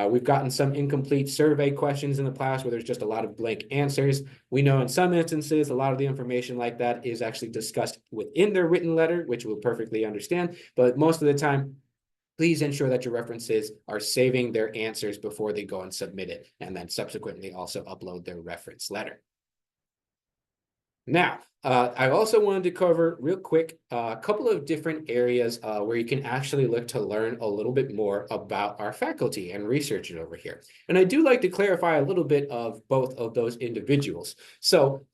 We've gotten some incomplete survey questions in the past where there's just a lot of blank answers. We know in some instances, a lot of the information like that is actually discussed within their written letter, which we'll perfectly understand. But most of the time, please ensure that your references are saving their answers before they go and submit it, and then subsequently also upload their reference letter. Now, I also wanted to cover real quick a couple of different areas where you can actually look to learn a little bit more about our faculty and researchers over here. And I do like to clarify a little bit of both of those individuals. So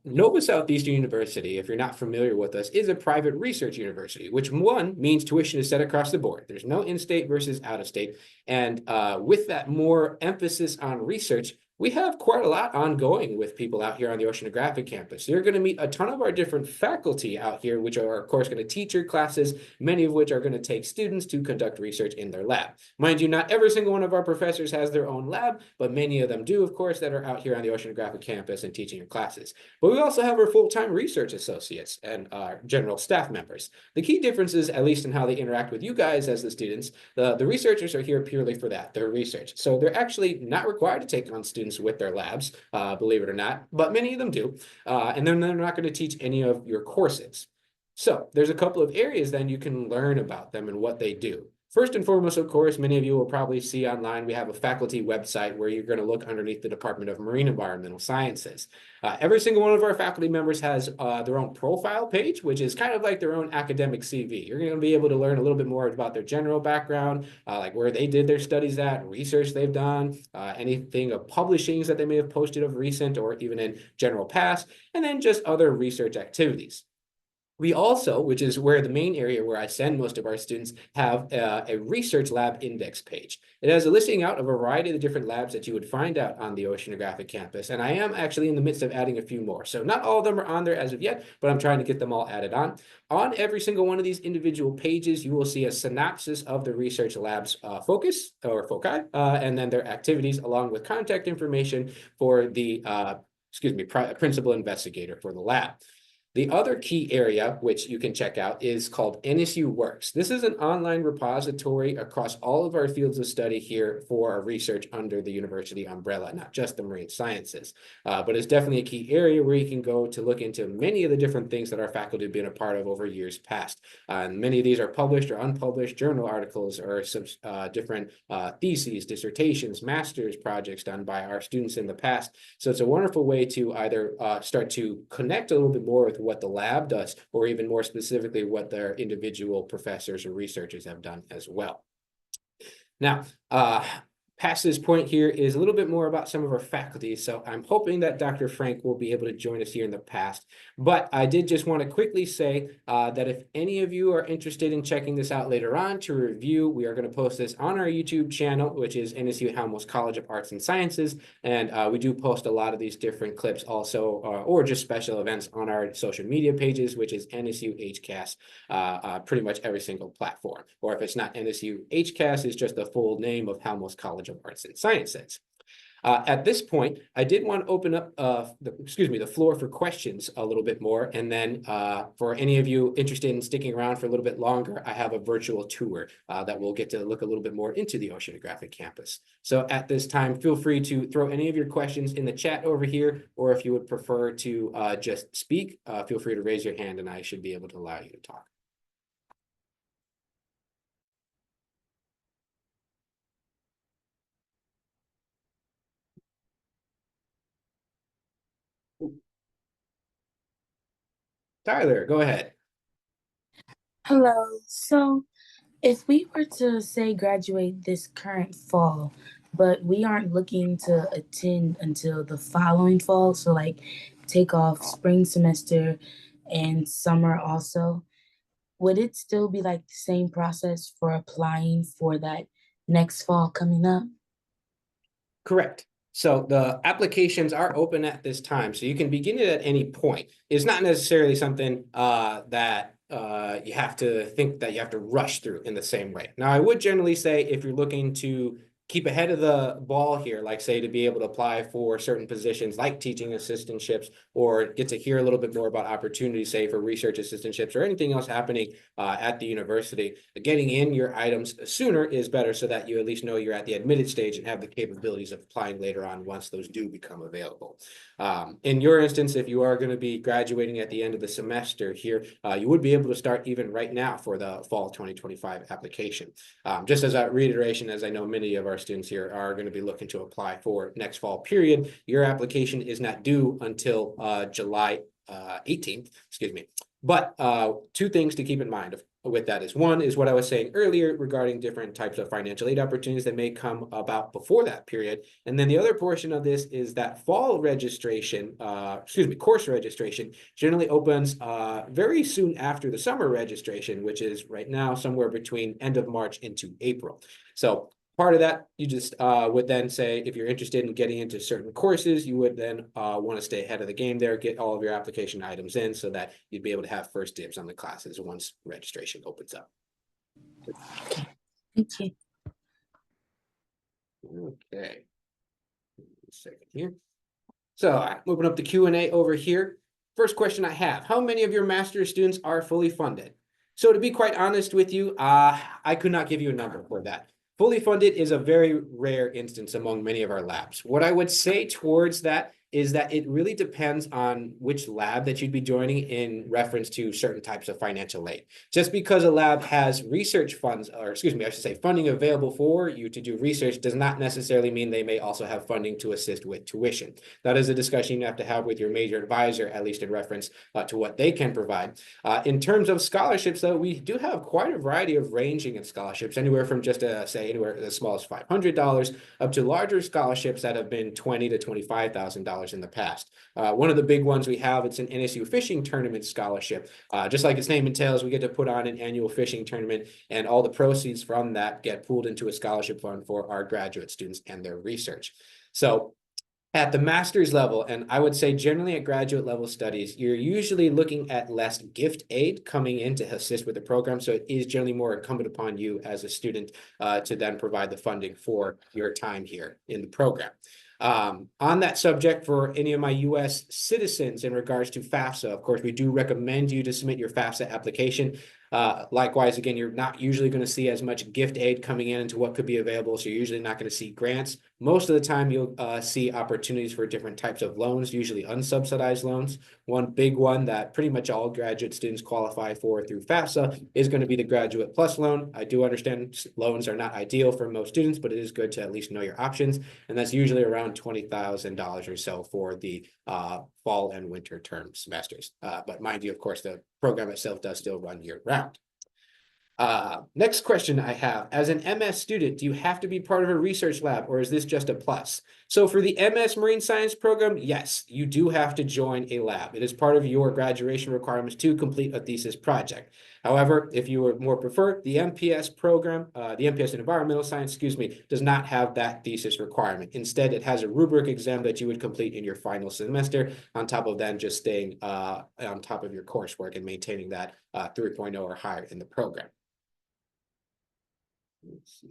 Nova Southeastern University, if you're not familiar with us, is a private research university, which one means tuition is set across the board. There's no in-state versus out-of-state. And with that more emphasis on research, we have quite a lot ongoing with people out here on the Oceanographic campus. You're going to meet a ton of our different faculty out here, which are, of course, going to teach your classes, many of which are going to take students to conduct research in their lab. Mind you, not every single one of our professors has their own lab, but many of them do, of course, that are out here on the Oceanographic campus and teaching your classes. But we also have our full-time research associates and our general staff members. The key differences, at least in how they interact with you guys as the students, the researchers are here purely for that, their research. So they're actually not required to take on students with their labs, believe it or not, but many of them do. And then they're not going to teach any of your courses. So there's a couple of areas then you can learn about them and what they do. First and foremost, of course, many of you will probably see online, we have a faculty website where you're going to look underneath the Department of Marine Environmental Sciences. Every single one of our faculty members has their own profile page, which is kind of like their own academic CV. You're going to be able to learn a little bit more about their general background, like where they did their studies at, research they've done, anything of publishings that they may have posted of recent or even in general past, and then just other research activities. We also, which is where the main area where I send most of our students, have a research lab index page. It has a listing out of a variety of the different labs that you would find out on the Oceanographic campus. And I am actually in the midst of adding a few more. So not all of them are on there as of yet, but I'm trying to get them all added on. On every single one of these individual pages, you will see a synopsis of the research lab's focus or foci, and then their activities along with contact information for the principal investigator for the lab. The other key area, which you can check out, is called NSU Works. This is an online repository across all of our fields of study here for our research under the university umbrella, not just the marine sciences. But it's definitely a key area where you can go to look into many of the different things that our faculty have been a part of over years past. And many of these are published or unpublished journal articles or some different theses, dissertations, master's projects done by our students in the past. So it's a wonderful way to either start to connect a little bit more with what the lab does, or even more specifically, what their individual professors or researchers have done as well. Now, past this point here is a little bit more about some of our faculty. So I'm hoping that Dr. Frank will be able to join us here in the past. But I did just want to quickly say that if any of you are interested in checking this out later on to review, we are going to post this on our YouTube channel, which is NSU Halmos College of Arts and Sciences. And we do post a lot of these different clips also, or just special events on our social media pages, which is NSU HCAS, pretty much every single platform. Or if it's not NSU HCAS, it's just the full name of Halmos College of Arts and Sciences. At this point, I did want to open up the floor for questions a little bit more. And then for any of you interested in sticking around for a little bit longer, I have a virtual tour that will get to look a little bit more into the Oceanographic campus. So at this time, feel free to throw any of your questions in the chat over here, or if you would prefer to just speak, feel free to raise your hand and I should be able to allow you to talk. Tyler, go ahead. Hello. So, if we were to say graduate this current fall, but we aren't looking to attend until the following fall, so like take off spring semester and summer also, would it still be like the same process for applying for that next fall coming up? Correct. So the applications are open at this time, so you can begin it at any point. It's not necessarily something that you have to think that you have to rush through in the same way. Now, I would generally say if you're looking to keep ahead of the ball here, like say to be able to apply for certain positions like teaching assistantships or get to hear a little bit more about opportunities, say for research assistantships or anything else happening at the university, getting in your items sooner is better so that you at least know you're at the admitted stage and have the capabilities of applying later on once those do become available. In your instance, if you are going to be graduating at the end of the semester here, you would be able to start even right now for the fall 2025 application. Just as a reiteration, as I know many of our students here are going to be looking to apply for next fall period, your application is not due until July 18th, excuse me. But two things to keep in mind with that is one is what I was saying earlier regarding different types of financial aid opportunities that may come about before that period. And then the other portion of this is that fall registration, course registration generally opens very soon after the summer registration, which is right now somewhere between end of March into April. So part of that, you just would then say, if you're interested in getting into certain courses, you would then want to stay ahead of the game there, get all of your application items in so that you'd be able to have first dibs on the classes once registration opens up. Thank you. Okay. A second here. So I'm open up the Q&A over here. First question I have, how many of your master's students are fully funded? So to be quite honest with you, I could not give you a number for that. Fully funded is a very rare instance among many of our labs. What I would say towards that is that it really depends on which lab that you'd be joining in reference to certain types of financial aid. Just because a lab has research funds, or excuse me, I should say funding available for you to do research does not necessarily mean they may also have funding to assist with tuition. That is a discussion you have to have with your major advisor, at least in reference to what they can provide. In terms of scholarships, though, we do have quite a variety of ranging in scholarships, anywhere from just say anywhere as small as $500 up to larger scholarships that have been $20,000 to $25,000 in the past. One of the big ones we have, it's an NSU fishing tournament scholarship. Just like its name entails, we get to put on an annual fishing tournament, and all the proceeds from that get pooled into a scholarship fund for our graduate students and their research. So at the master's level, and I would say generally at graduate level studies, you're usually looking at less gift aid coming in to assist with the program. So it is generally more incumbent upon you as a student to then provide the funding for your time here in the program. On that subject, for any of my U.S. citizens in regards to FAFSA, of course, we do recommend you to submit your FAFSA application. Likewise, again, you're not usually going to see as much gift aid coming in into what could be available, so you're usually not going to see grants. Most of the time, you'll see opportunities for different types of loans, usually unsubsidized loans. One big one that pretty much all graduate students qualify for through FAFSA is going to be the Graduate Plus loan. I do understand loans are not ideal for most students, but it is good to at least know your options, and that's usually around $20,000 or so for the fall and winter term semesters. But mind you, of course, the program itself does still run year round. Next question I have, as an MS student, do you have to be part of a research lab or is this just a plus? So for the MS Marine Science program, yes, you do have to join a lab. It is part of your graduation requirements to complete a thesis project. However, if you would more prefer, the MPS program, the MPS in Environmental Science, excuse me, does not have that thesis requirement. Instead, it has a rubric exam that you would complete in your final semester, on top of then just staying on top of your coursework and maintaining that 3.0 or higher in the program. Let's see.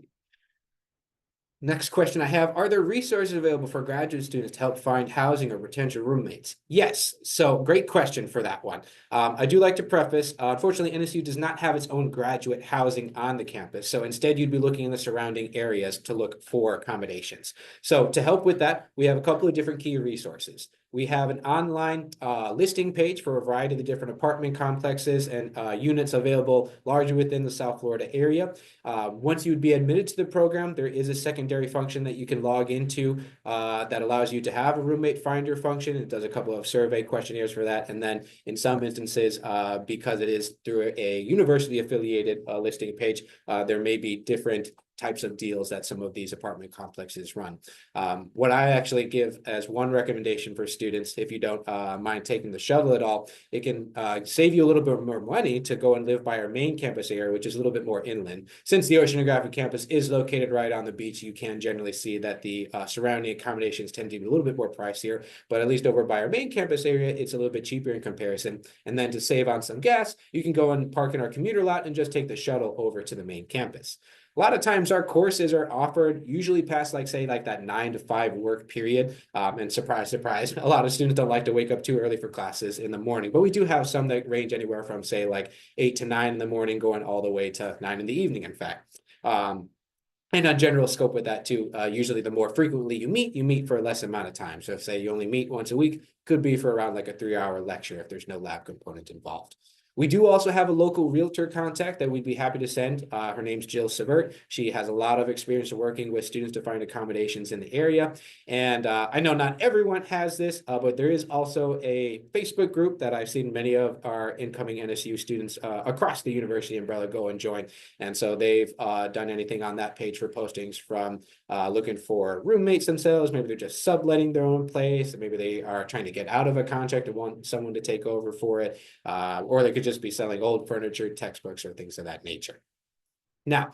Next question I have, are there resources available for graduate students to help find housing or potential roommates? Yes, so great question for that one. I do like to preface, unfortunately, NSU does not have its own graduate housing on the campus. So instead, you'd be looking in the surrounding areas to look for accommodations. So to help with that, we have a couple of different key resources. We have an online listing page for a variety of the different apartment complexes and units available largely within the South Florida area. Once you would be admitted to the program, there is a secondary function that you can log into that allows you to have a roommate finder function. It does a couple of survey questionnaires for that. And then in some instances, because it is through a university affiliated listing page, there may be different types of deals that some of these apartment complexes run. What I actually give as one recommendation for students, if you don't mind taking the shuttle at all, it can save you a little bit more money to go and live by our main campus area, which is a little bit more inland. Since the oceanographic campus is located right on the beach, you can generally see that the surrounding accommodations tend to be a little bit more pricier, but at least over by our main campus area, it's a little bit cheaper in comparison. And then to save on some gas, you can go and park in our commuter lot and just take the shuttle over to the main campus. A lot of times our courses are offered usually past like say like that 9 to 5 work period. And surprise, surprise, a lot of students don't like to wake up too early for classes in the morning, but we do have some that range anywhere from say like 8 to 9 in the morning going all the way to 9 in the evening, in fact. And a general scope with that too, usually the more frequently you meet for a less amount of time. So if say you only meet once a week, could be for around like a 3-hour lecture if there's no lab component involved. We do also have a local realtor contact that we'd be happy to send. Her name's Jill Severt. She has a lot of experience working with students to find accommodations in the area. And I know not everyone has this, but there is also a Facebook group that I've seen many of our incoming NSU students across the university umbrella go and join. And so they've done anything on that page for postings from looking for roommates themselves. Maybe they're just subletting their own place. Maybe they are trying to get out of a contract and want someone to take over for it. Or they could just be selling old furniture, textbooks, or things of that nature. Now,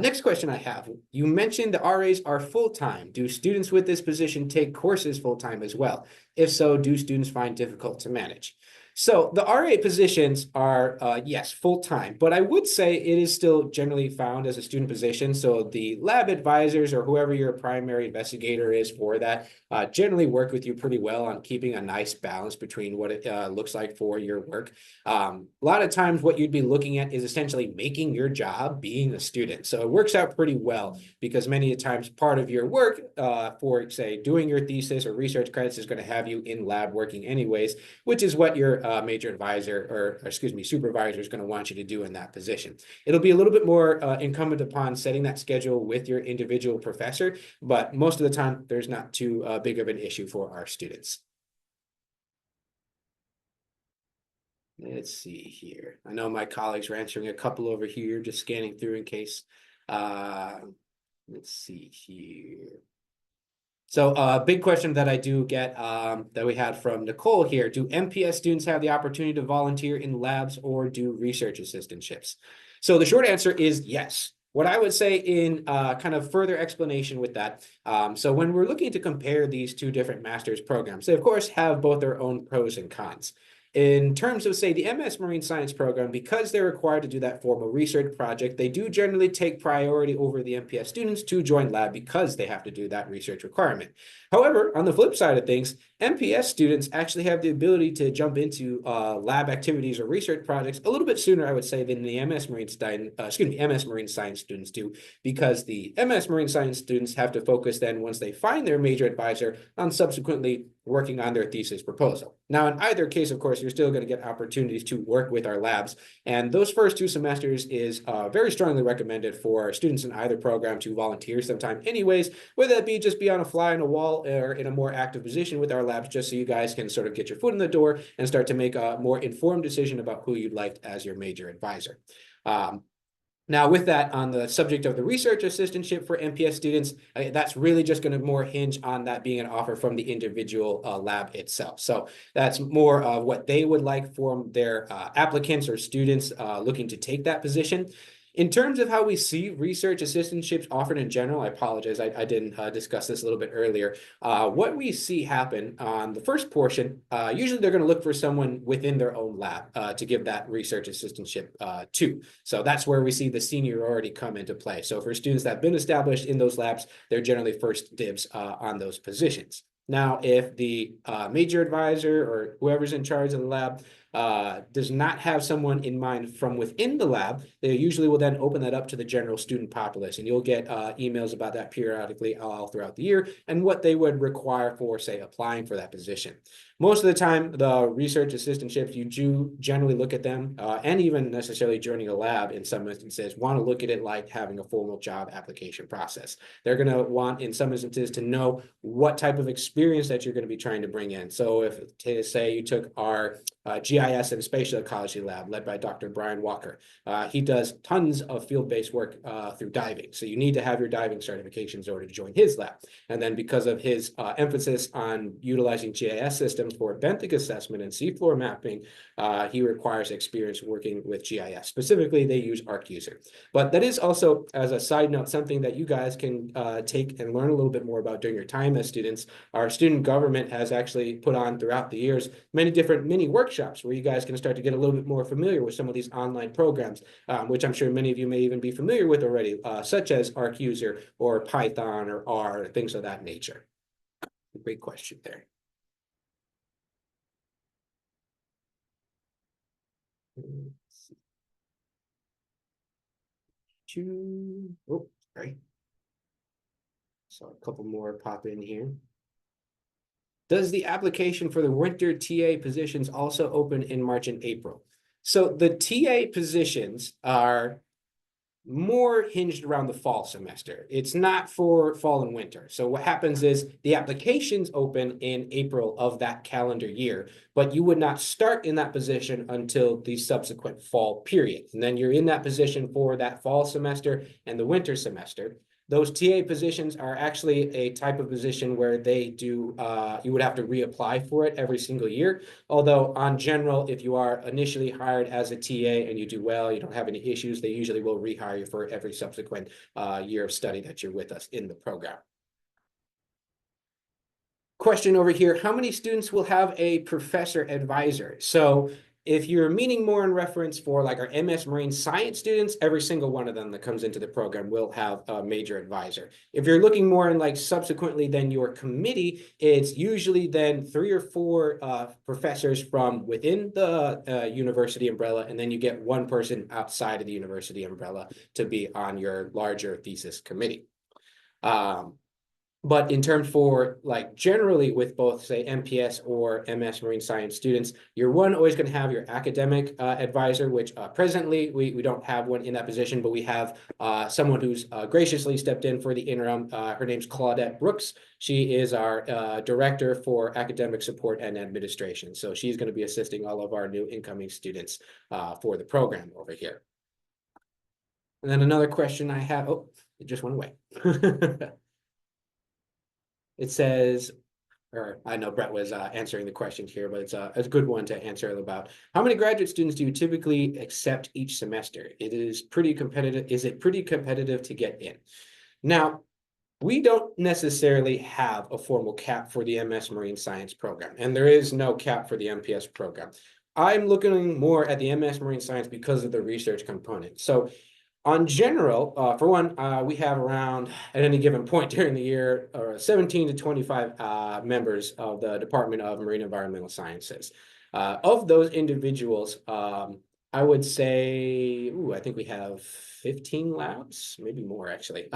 next question I have. You mentioned the RAs are full-time. Do students with this position take courses full-time as well? If so, do students find difficult to manage? So the RA positions are, yes, full-time, but I would say it is still generally found as a student position. So the lab advisors or whoever your primary investigator is for that generally work with you pretty well on keeping a nice balance between what it looks like for your work. A lot of times what you'd be looking at is essentially making your job being a student. So it works out pretty well because many times part of your work for, say, doing your thesis or research credits is going to have you in lab working anyways, which is what your major advisor or excuse me, supervisor is going to want you to do in that position. It'll be a little bit more incumbent upon setting that schedule with your individual professor, but most of the time there's not too big of an issue for our students. Let's see here. I know my colleagues are answering a couple over here, just scanning through in case. Let's see here. So a big question that I do get that we had from Nicole here, do MPS students have the opportunity to volunteer in labs or do research assistantships? So the short answer is yes. What I would say in kind of further explanation with that, so when we're looking to compare these two different master's programs, they of course have both their own pros and cons. In terms of, say, the MS Marine Science program, because they're required to do that formal research project, they do generally take priority over the MPS students to join lab because they have to do that research requirement. However, on the flip side of things, MPS students actually have the ability to jump into lab activities or research projects a little bit sooner, I would say, than the MS Marine Science students do, because the MS Marine Science students have to focus then, once they find their major advisor, on subsequently working on their thesis proposal. Now, in either case, of course, you're still going to get opportunities to work with our labs. And those first 2 semesters is very strongly recommended for students in either program to volunteer sometime anyways, whether that be just be on a fly on a wall or in a more active position with our labs, just so you guys can sort of get your foot in the door and start to make a more informed decision about who you'd like as your major advisor. Now, with that, on the subject of the research assistantship for MPS students, that's really just going to more hinge on that being an offer from the individual lab itself. So that's more of what they would like from their applicants or students looking to take that position. In terms of how we see research assistantships offered in general, I apologize, I didn't discuss this a little bit earlier. What we see happen on the first portion, usually they're going to look for someone within their own lab to give that research assistantship to. So that's where we see the seniority come into play. So for students that have been established in those labs, they're generally first dibs on those positions. Now, if the major advisor or whoever's in charge of the lab does not have someone in mind from within the lab, they usually will then open that up to the general student populace. And you'll get emails about that periodically all throughout the year and what they would require for, say, applying for that position. Most of the time, the research assistantships, you do generally look at them and even necessarily joining a lab in some instances, want to look at it like having a formal job application process. They're going to want, in some instances, to know what type of experience that you're going to be trying to bring in. So if, to say, you took our GIS and Spatial Ecology Lab led by Dr. Brian Walker. He does tons of field-based work through diving. So you need to have your diving certifications in order to join his lab. And then because of his emphasis on utilizing GIS systems for benthic assessment and seafloor mapping, he requires experience working with GIS. Specifically, they use ArcUser. But that is also, as a side note, something that you guys can take and learn a little bit more about during your time as students. Our student government has actually put on throughout the years many different mini workshops where you guys can start to get a little bit more familiar with some of these online programs, which I'm sure many of you may even be familiar with already, such as ArcUser or Python or R, things of that nature. Great question there. Oh, sorry. So a couple more pop in here. Does the application for the winter TA positions also open in March and April? So the TA positions are more hinged around the fall semester. It's not for fall and winter. So what happens is the applications open in April of that calendar year, but you would not start in that position until the subsequent fall period. And then you're in that position for that fall semester and the winter semester. Those TA positions are actually a type of position where they do, you would have to reapply for it every single year. Although on general, if you are initially hired as a TA and you do well, you don't have any issues, they usually will rehire you for every subsequent year of study that you're with us in the program. Question over here, how many students will have a professor advisor? So if you're meaning more in reference for like our MS Marine Science students, every single one of them that comes into the program will have a major advisor. If you're looking more in like subsequently then your committee, it's usually then 3 or 4 professors from within the university umbrella, and then you get one person outside of the university umbrella to be on your larger thesis committee. But in terms for like generally with both say MPS or MS Marine Science students, you're always going to have your academic advisor, which presently we don't have one in that position, but we have someone who's graciously stepped in for the interim. Her name's Claudette Brooks. She is our director for academic support and administration. So she's going to be assisting all of our new incoming students for the program over here. And then another question I have, oh, it just went away. It says, or I know Brett was answering the question here, but it's a good one to answer about. How many graduate students do you typically accept each semester? It is pretty competitive. Is it pretty competitive to get in? Now, we don't necessarily have a formal cap for the MS Marine Science program, and there is no cap for the MPS program. I'm looking more at the MS Marine Science because of the research component. So on general, for one, we have around, at any given point during the year, 17 to 25 members of the Department of Marine Environmental Sciences. Of those individuals, I would say, I think we have 15 labs, maybe more actually.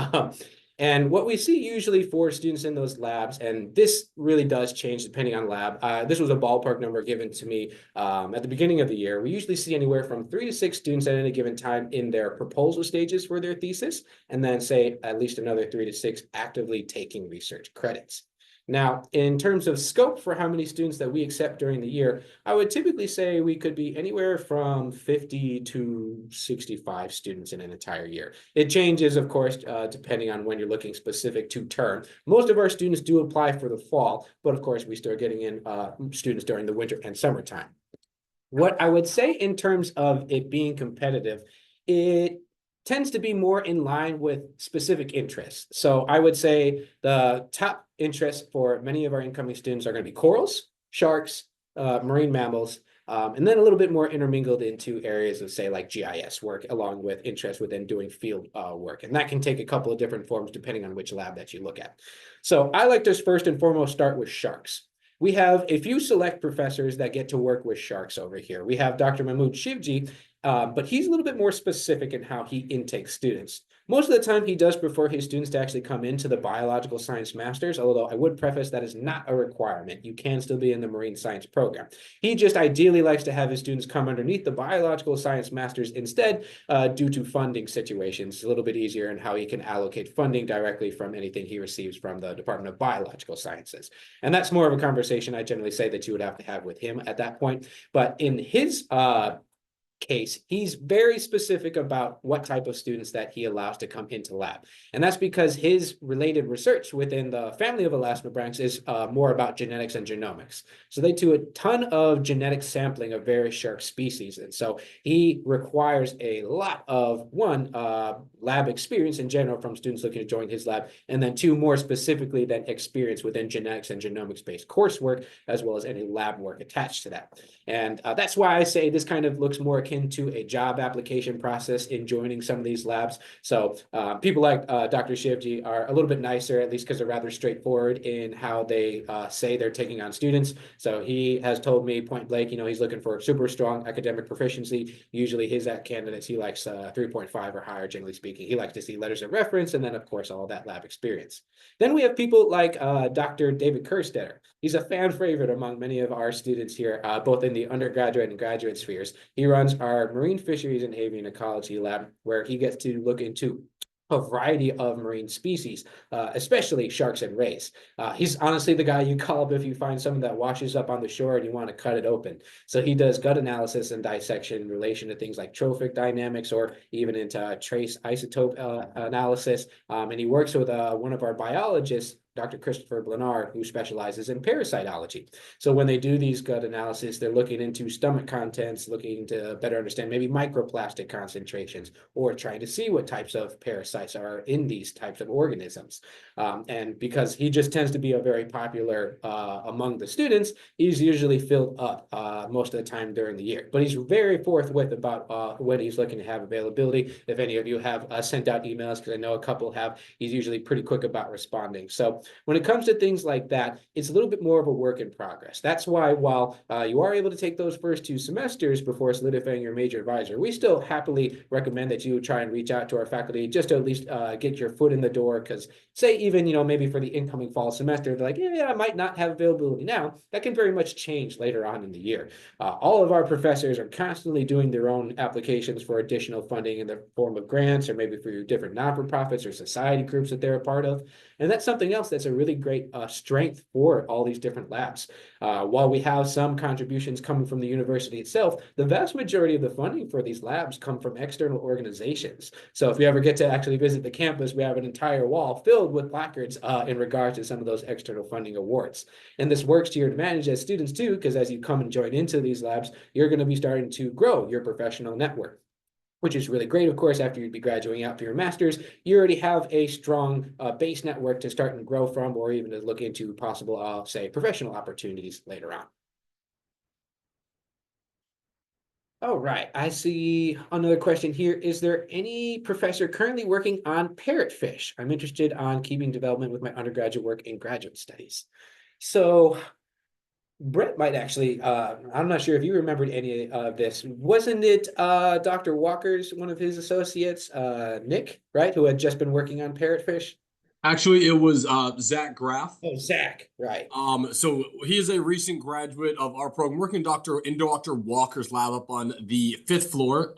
And what we see usually for students in those labs, and this really does change depending on lab. This was a ballpark number given to me at the beginning of the year. We usually see anywhere from 3 to 6 students at any given time in their proposal stages for their thesis, and then say at least another 3 to 6 actively taking research credits. Now, in terms of scope for how many students that we accept during the year, I would typically say we could be anywhere from 50 to 65 students in an entire year. It changes, of course, depending on when you're looking specific to term. Most of our students do apply for the fall, but of course, we start getting in students during the winter and summertime. What I would say in terms of it being competitive, it tends to be more in line with specific interests. So I would say the top interests for many of our incoming students are going to be corals, sharks, marine mammals, and then a little bit more intermingled into areas of, say, like GIS work, along with interest within doing field work. And that can take a couple of different forms depending on which lab that you look at. So I like to first and foremost start with sharks. We have a few select professors that get to work with sharks over here. We have Dr. Mahmood Shivji, but he's a little bit more specific in how he intakes students. Most of the time, he does prefer his students to actually come into the biological science masters, although I would preface that is not a requirement. You can still be in the marine science program. He just ideally likes to have his students come underneath the biological science masters instead, due to funding situations. It's a little bit easier in how he can allocate funding directly from anything he receives from the Department of Biological Sciences. And that's more of a conversation I generally say that you would have to have with him at that point. But in his case, he's very specific about what type of students that he allows to come into lab. And that's because his related research within the family of elasmobranchs is more about genetics and genomics. So they do a ton of genetic sampling of various shark species. And so he requires a lot of, one, lab experience in general from students looking to join his lab, and then two, more specifically, than experience within genetics and genomics-based coursework, as well as any lab work attached to that. And that's why I say this kind of looks more akin to a job application process in joining some of these labs. So people like Dr. Shivji are a little bit nicer, at least because they're rather straightforward in how they say they're taking on students. So he has told me point blank, he's looking for super strong academic proficiency. Usually his candidates, he likes 3.5 or higher, generally speaking. He likes to see letters of reference, and then, of course, all that lab experience. Then we have people like Dr. David Kerstetter. He's a fan favorite among many of our students here, both in the undergraduate and graduate spheres. He runs our Marine Fisheries and Avian Ecology Lab, where he gets to look into a variety of marine species, especially sharks and rays. He's honestly the guy you call up if you find something that washes up on the shore and you want to cut it open. So he does gut analysis and dissection in relation to things like trophic dynamics, or even into trace isotope analysis. And he works with one of our biologists, Dr. Christopher Blanard, who specializes in parasitology. So when they do these gut analysis, they're looking into stomach contents, looking to better understand maybe microplastic concentrations, or trying to see what types of parasites are in these types of organisms. And because he just tends to be a very popular among the students, he's usually filled up most of the time during the year. But he's very forthwith about when he's looking to have availability. If any of you have sent out emails, because I know a couple have, he's usually pretty quick about responding. So when it comes to things like that, it's a little bit more of a work in progress. That's why while you are able to take those first 2 semesters before solidifying your major advisor, we still happily recommend that you try and reach out to our faculty just to at least get your foot in the door. Because say even, maybe for the incoming fall semester, they're like, yeah, I might not have availability now. That can very much change later on in the year. All of our professors are constantly doing their own applications for additional funding in the form of grants, or maybe for your different not-for-profits or society groups that they're a part of. And that's something else that's a really great strength for all these different labs. While we have some contributions coming from the university itself, the vast majority of the funding for these labs come from external organizations. So if you ever get to actually visit the campus, we have an entire wall filled with placards in regards to some of those external funding awards. And this works to your advantage as students too, because as you come and join into these labs, you're going to be starting to grow your professional network, which is really great. Of course, after you'd be graduating out for your master's, you already have a strong base network to start and grow from, or even to look into possible, say, professional opportunities later on. All right, I see another question here. Is there any professor currently working on parrotfish? I'm interested on keeping development with my undergraduate work in graduate studies. So Brett might actually, I'm not sure if you remembered any of this. Wasn't it Dr. Walker's, one of his associates, Nick, right, who had just been working on parrotfish? Actually, it was Zach Graff. Oh, Zach, right. So he is a recent graduate of our program, working in Dr. Walker's lab up on the 5th floor.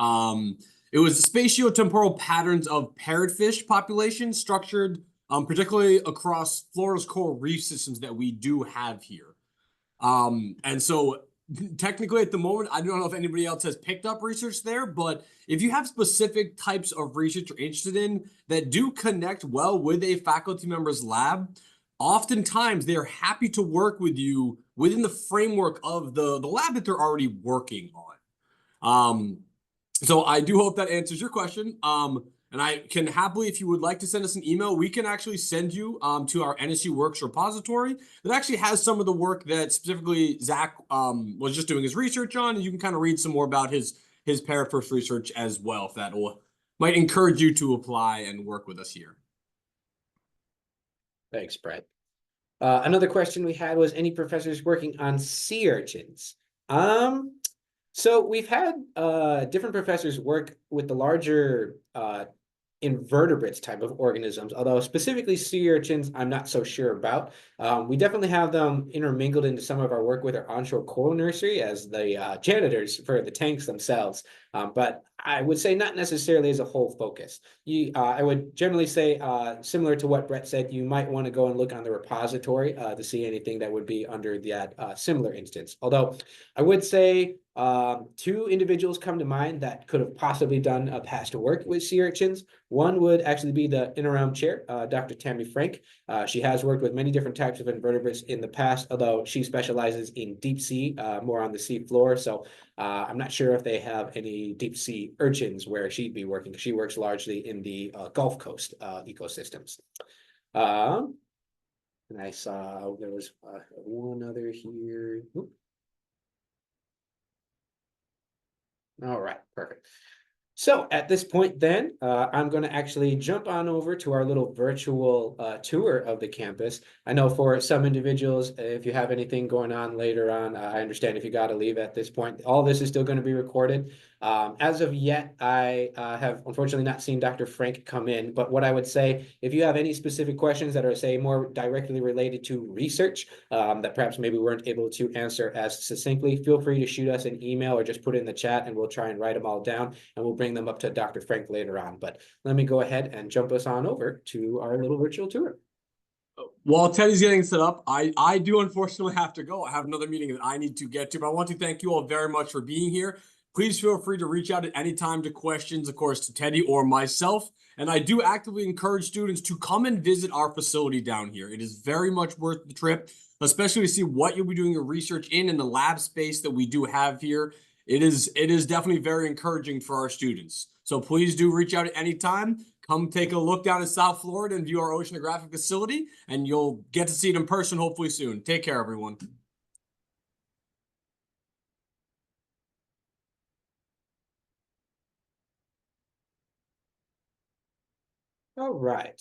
It was spatiotemporal patterns of parrotfish populations structured, particularly across Florida's coral reef systems that we do have here. And so technically at the moment, I don't know if anybody else has picked up research there, but if you have specific types of research you're interested in that do connect well with a faculty member's lab, oftentimes they're happy to work with you within the framework of the lab that they're already working on. So I do hope that answers your question. And I can happily, if you would like to send us an email, we can actually send you to our NSU Works repository that actually has some of the work that specifically Zach was just doing his research on, and you can kind of read some more about his paraphrase research as well, if that might encourage you to apply and work with us here. Thanks, Brett. Another question we had was, any professors working on sea urchins? So we've had different professors work with the larger invertebrates type of organisms, although specifically sea urchins, I'm not so sure about. We definitely have them intermingled into some of our work with our onshore coral nursery as the janitors for the tanks themselves. But I would say not necessarily as a whole focus. I would generally say, similar to what Brett said, you might want to go and look on the repository to see anything that would be under that similar instance. Although I would say two individuals come to mind that could have possibly done past work with sea urchins. One would actually be the interim chair, Dr. Tammy Frank. She has worked with many different types of invertebrates in the past, although she specializes in deep sea, more on the sea floor. So I'm not sure if they have any deep sea urchins where she'd be working. She works largely in the Gulf Coast ecosystems. And I saw there was one other here. Oop. All right, perfect. So at this point then, I'm going to actually jump on over to our little virtual tour of the campus. I know for some individuals, if you have anything going on later on, I understand if you got to leave at this point. All this is still going to be recorded. As of yet, I have unfortunately not seen Dr. Frank come in, but what I would say, if you have any specific questions that are, say, more directly related to research that perhaps maybe we weren't able to answer as succinctly, feel free to shoot us an email or just put it in the chat and we'll try and write them all down and we'll bring them up to Dr. Frank later on. But let me go ahead and jump us on over to our little virtual tour. While Teddy's getting set up, I do unfortunately have to go. I have another meeting that I need to get to, but I want to thank you all very much for being here. Please feel free to reach out at any time to questions, of course, to Teddy or myself. And I do actively encourage students to come and visit our facility down here. It is very much worth the trip, especially to see what you'll be doing your research in the lab space that we do have here. It is definitely very encouraging for our students. So please do reach out at any time. Come take a look down in South Florida and view our oceanographic facility, and you'll get to see it in person hopefully soon. Take care, everyone. All right.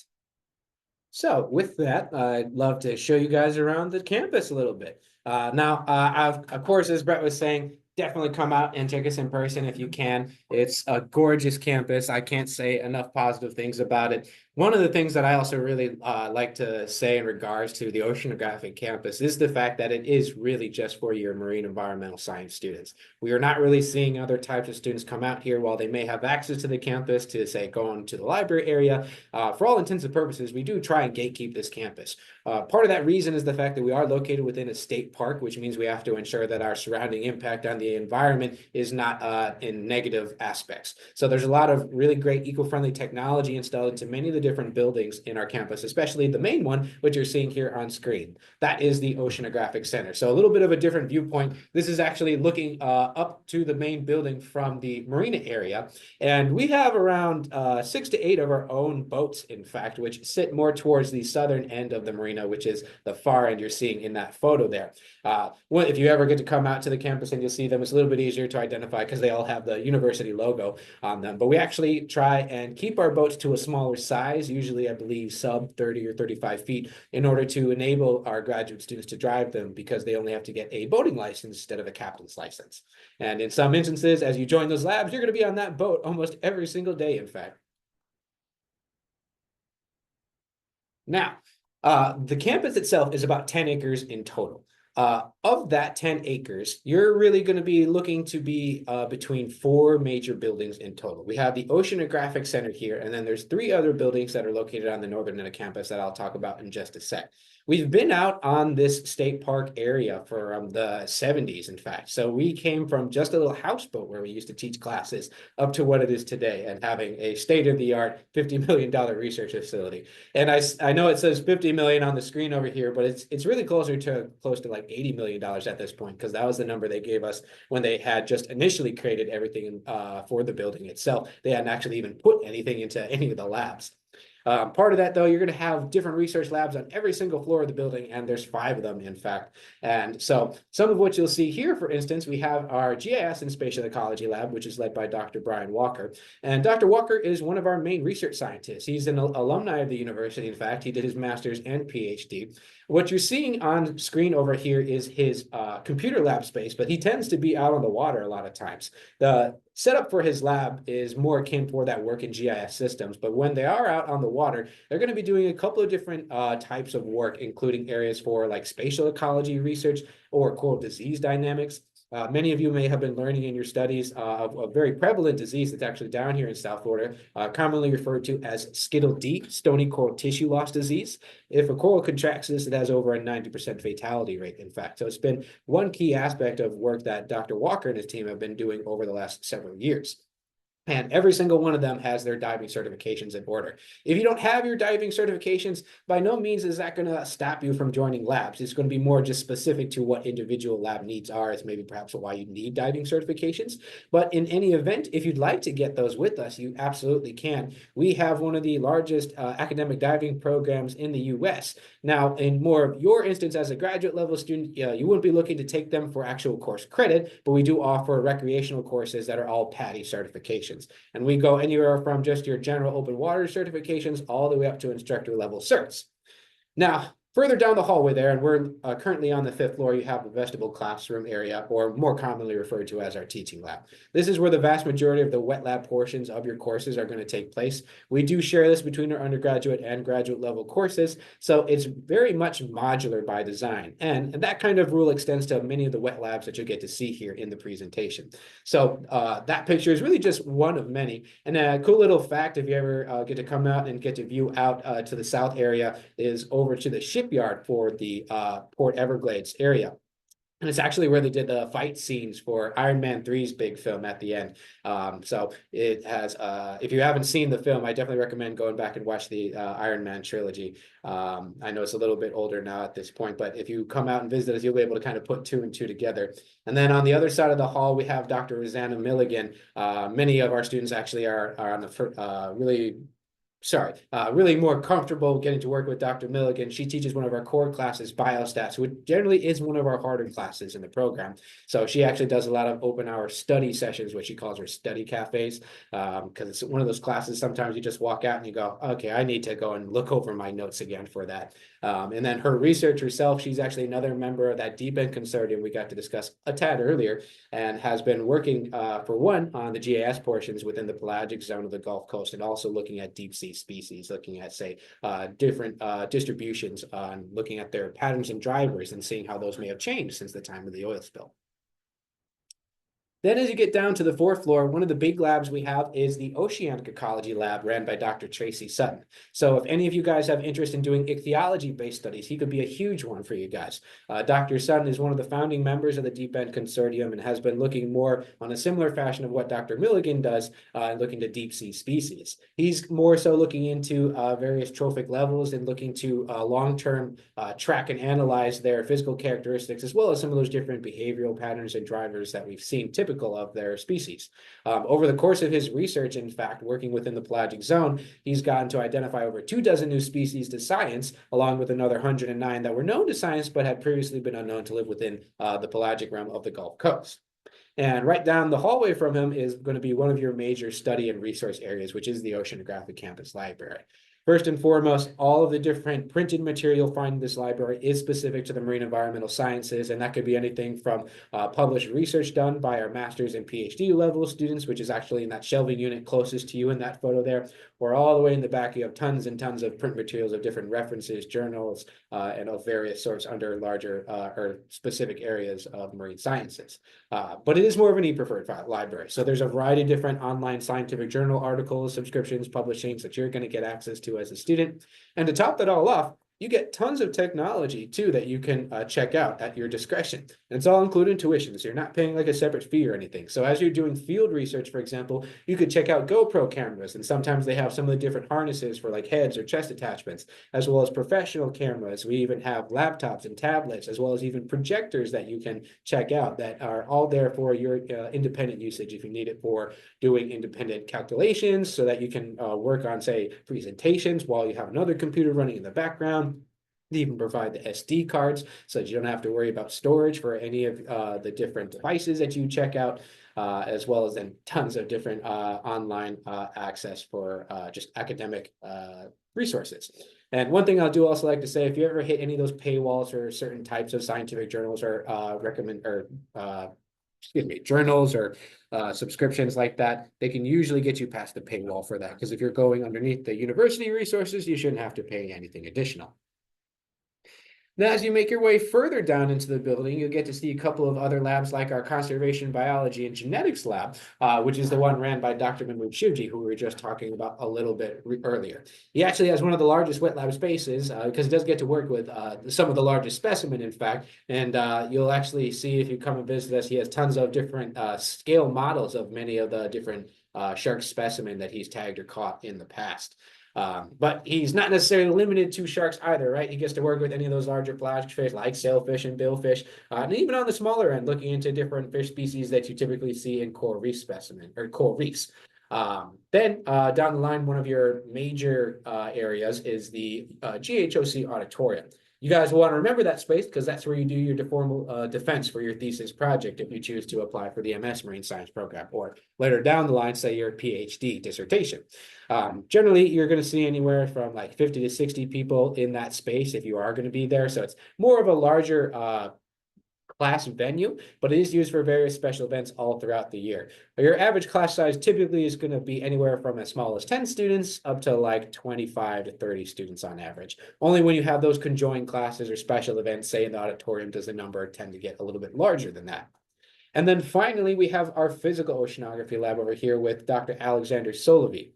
So with that, I'd love to show you guys around the campus a little bit. Of course, as Brett was saying, definitely come out and check us in person if you can. It's a gorgeous campus. I can't say enough positive things about it. One of the things that I also really like to say in regards to the oceanographic campus is the fact that it is really just for your marine environmental science students. We are not really seeing other types of students come out here while they may have access to the campus to, say, going to the library area. For all intents and purposes, we do try and gatekeep this campus. Part of that reason is the fact that we are located within a state park, which means we have to ensure that our surrounding impact on the environment is not in negative aspects. So there's a lot of really great eco-friendly technology installed into many of the different buildings in our campus, especially the main one, which you're seeing here on screen. That is the Oceanographic Center. So a little bit of a different viewpoint. This is actually looking up to the main building from the marina area. And we have around 6 to 8 of our own boats, in fact, which sit more towards the southern end of the marina, which is the far end you're seeing in that photo there. If you ever get to come out to the campus and you'll see them, it's a little bit easier to identify because they all have the university logo on them. But we actually try and keep our boats to a smaller size, usually I believe sub 30 or 35 feet, in order to enable our graduate students to drive them because they only have to get a boating license instead of a captain's license. And in some instances, as you join those labs, you're going to be on that boat almost every single day, in fact. Now, the campus itself is about 10 acres in total. Of that 10 acres, you're really going to be looking to be between 4 major buildings in total. We have the Oceanographic Center here, and then there's 3 other buildings that are located on the northern end of campus that I'll talk about in just a sec. We've been out on this state park area for the 70s, in fact. So we came from just a little houseboat where we used to teach classes up to what it is today and having a state-of-the-art $50 million research facility. And I know it says 50 million on the screen over here, but it's really close to like $80 million at this point, because that was the number they gave us when they had just initially created everything for the building itself. They hadn't actually even put anything into any of the labs. Part of that, though, you're going to have different research labs on every single floor of the building, and there's 5 of them, in fact. And so some of what you'll see here, for instance, we have our GIS and Spatial Ecology Lab, which is led by Dr. Brian Walker. And Dr. Walker is one of our main research scientists. He's an alumni of the university. In fact, he did his master's and PhD. What you're seeing on screen over here is his computer lab space, but he tends to be out on the water a lot of times. The setup for his lab is more akin for that work in GIS systems, but when they are out on the water, they're going to be doing a couple of different types of work, including areas for like spatial ecology research or coral disease dynamics. Many of you may have been learning in your studies of a very prevalent disease that's actually down here in South Florida, commonly referred to as Skittle D, stony coral tissue loss disease. If a coral contracts this, it has over a 90% fatality rate, in fact. So it's been one key aspect of work that Dr. Walker and his team have been doing over the last several years. And every single one of them has their diving certifications in order. If you don't have your diving certifications, by no means is that going to stop you from joining labs. It's going to be more just specific to what individual lab needs are. It's maybe perhaps why you need diving certifications. But in any event, if you'd like to get those with us, you absolutely can. We have one of the largest academic diving programs in the US. Now, in more of your instance as a graduate level student, you wouldn't be looking to take them for actual course credit, but we do offer recreational courses that are all PADI certifications. And we go anywhere from just your general open water certifications all the way up to instructor level certs. Now, further down the hallway there, and we're currently on the 5th floor, you have the vestibule classroom area, or more commonly referred to as our teaching lab. This is where the vast majority of the wet lab portions of your courses are going to take place. We do share this between our undergraduate and graduate level courses, so it's very much modular by design. And that kind of rule extends to many of the wet labs that you'll get to see here in the presentation. So that picture is really just one of many. And a cool little fact, if you ever get to come out and get to view out to the south area, is over to the shipyard for the Port Everglades area. And it's actually where they did the fight scenes for Iron Man 3's big film at the end. So it has, if you haven't seen the film, I definitely recommend going back and watch the Iron Man trilogy. I know it's a little bit older now at this point, but if you come out and visit us, you'll be able to kind of put 2 and 2 together. And then on the other side of the hall, we have Dr. Rosanna Milligan. Many of our students actually are on the really more comfortable getting to work with Dr. Milligan. She teaches one of our core classes, biostats, which generally is one of our harder classes in the program. So she actually does a lot of open hour study sessions, what she calls her study cafes, because it's one of those classes sometimes you just walk out and you go, okay, I need to go and look over my notes again for that. And then her research herself, she's actually another member of that Deep End Consortium we got to discuss a tad earlier, and has been working for one on the GIS portions within the pelagic zone of the Gulf Coast, and also looking at deep sea species, looking at, say, different distributions, looking at their patterns and drivers and seeing how those may have changed since the time of the oil spill. Then as you get down to the 4th floor, one of the big labs we have is the Oceanic Ecology Lab ran by Dr. Tracy Sutton. So if any of you guys have interest in doing ichthyology-based studies, he could be a huge one for you guys. Dr. Sutton is one of the founding members of the Deep End Consortium and has been looking more on a similar fashion of what Dr. Milligan does, looking to deep sea species. He's more so looking into various trophic levels and looking to long-term track and analyze their physical characteristics, as well as some of those different behavioral patterns and drivers that we've seen typically of their species. Over the course of his research, in fact, working within the pelagic zone, he's gotten to identify over 24 new species to science, along with another 109 that were known to science but had previously been unknown to live within the pelagic realm of the Gulf Coast. And right down the hallway from him is going to be one of your major study and resource areas, which is the Oceanographic Campus Library. First and foremost, all of the different printed material found in this library is specific to the marine environmental sciences, and that could be anything from published research done by our master's and PhD level students, which is actually in that shelving unit closest to you in that photo there, or all the way in the back, you have tons and tons of print materials of different references, journals, and of various sorts under larger or specific areas of marine sciences. But it is more of an e-preferred library. So there's a variety of different online scientific journal articles, subscriptions, publishings that you're going to get access to as a student. And to top that all off, you get tons of technology too that you can check out at your discretion. And it's all included in tuition, so you're not paying like a separate fee or anything. So as you're doing field research, for example, you could check out GoPro cameras, and sometimes they have some of the different harnesses for like heads or chest attachments, as well as professional cameras. We even have laptops and tablets, as well as even projectors that you can check out that are all there for your independent usage if you need it for doing independent calculations, so that you can work on, say, presentations while you have another computer running in the background. They even provide the SD cards so that you don't have to worry about storage for any of the different devices that you check out, as well as then tons of different online access for just academic resources. And one thing I do also like to say, if you ever hit any of those paywalls for certain types of scientific journals or journals or subscriptions like that, they can usually get you past the paywall for that. Because if you're going underneath the university resources, you shouldn't have to pay anything additional. Now, as you make your way further down into the building, you'll get to see a couple of other labs like our conservation biology and genetics lab, which is the one ran by Dr. Mahmood Shivji, who we were just talking about a little bit earlier. He actually has one of the largest wet lab spaces because he does get to work with some of the largest specimen, in fact. And you'll actually see if you come and visit us, he has tons of different scale models of many of the different shark specimen that he's tagged or caught in the past. But he's not necessarily limited to sharks either, right? He gets to work with any of those larger flash fish like sailfish and billfish, and even on the smaller end, looking into different fish species that you typically see in coral reef specimen or coral reefs. Then down the line, one of your major areas is the GHOC auditorium. You guys will want to remember that space because that's where you do your formal defense for your thesis project if you choose to apply for the MS Marine Science program, or later down the line, say your PhD dissertation. Generally, you're going to see anywhere from like 50 to 60 people in that space if you are going to be there. So it's more of a larger class venue, but it is used for various special events all throughout the year. Your average class size typically is going to be anywhere from as small as 10 students up to like 25 to 30 students on average. Only when you have those conjoined classes or special events, say in the auditorium, does the number tend to get a little bit larger than that. And then finally, we have our physical oceanography lab over here with Dr. Alexander Solovey.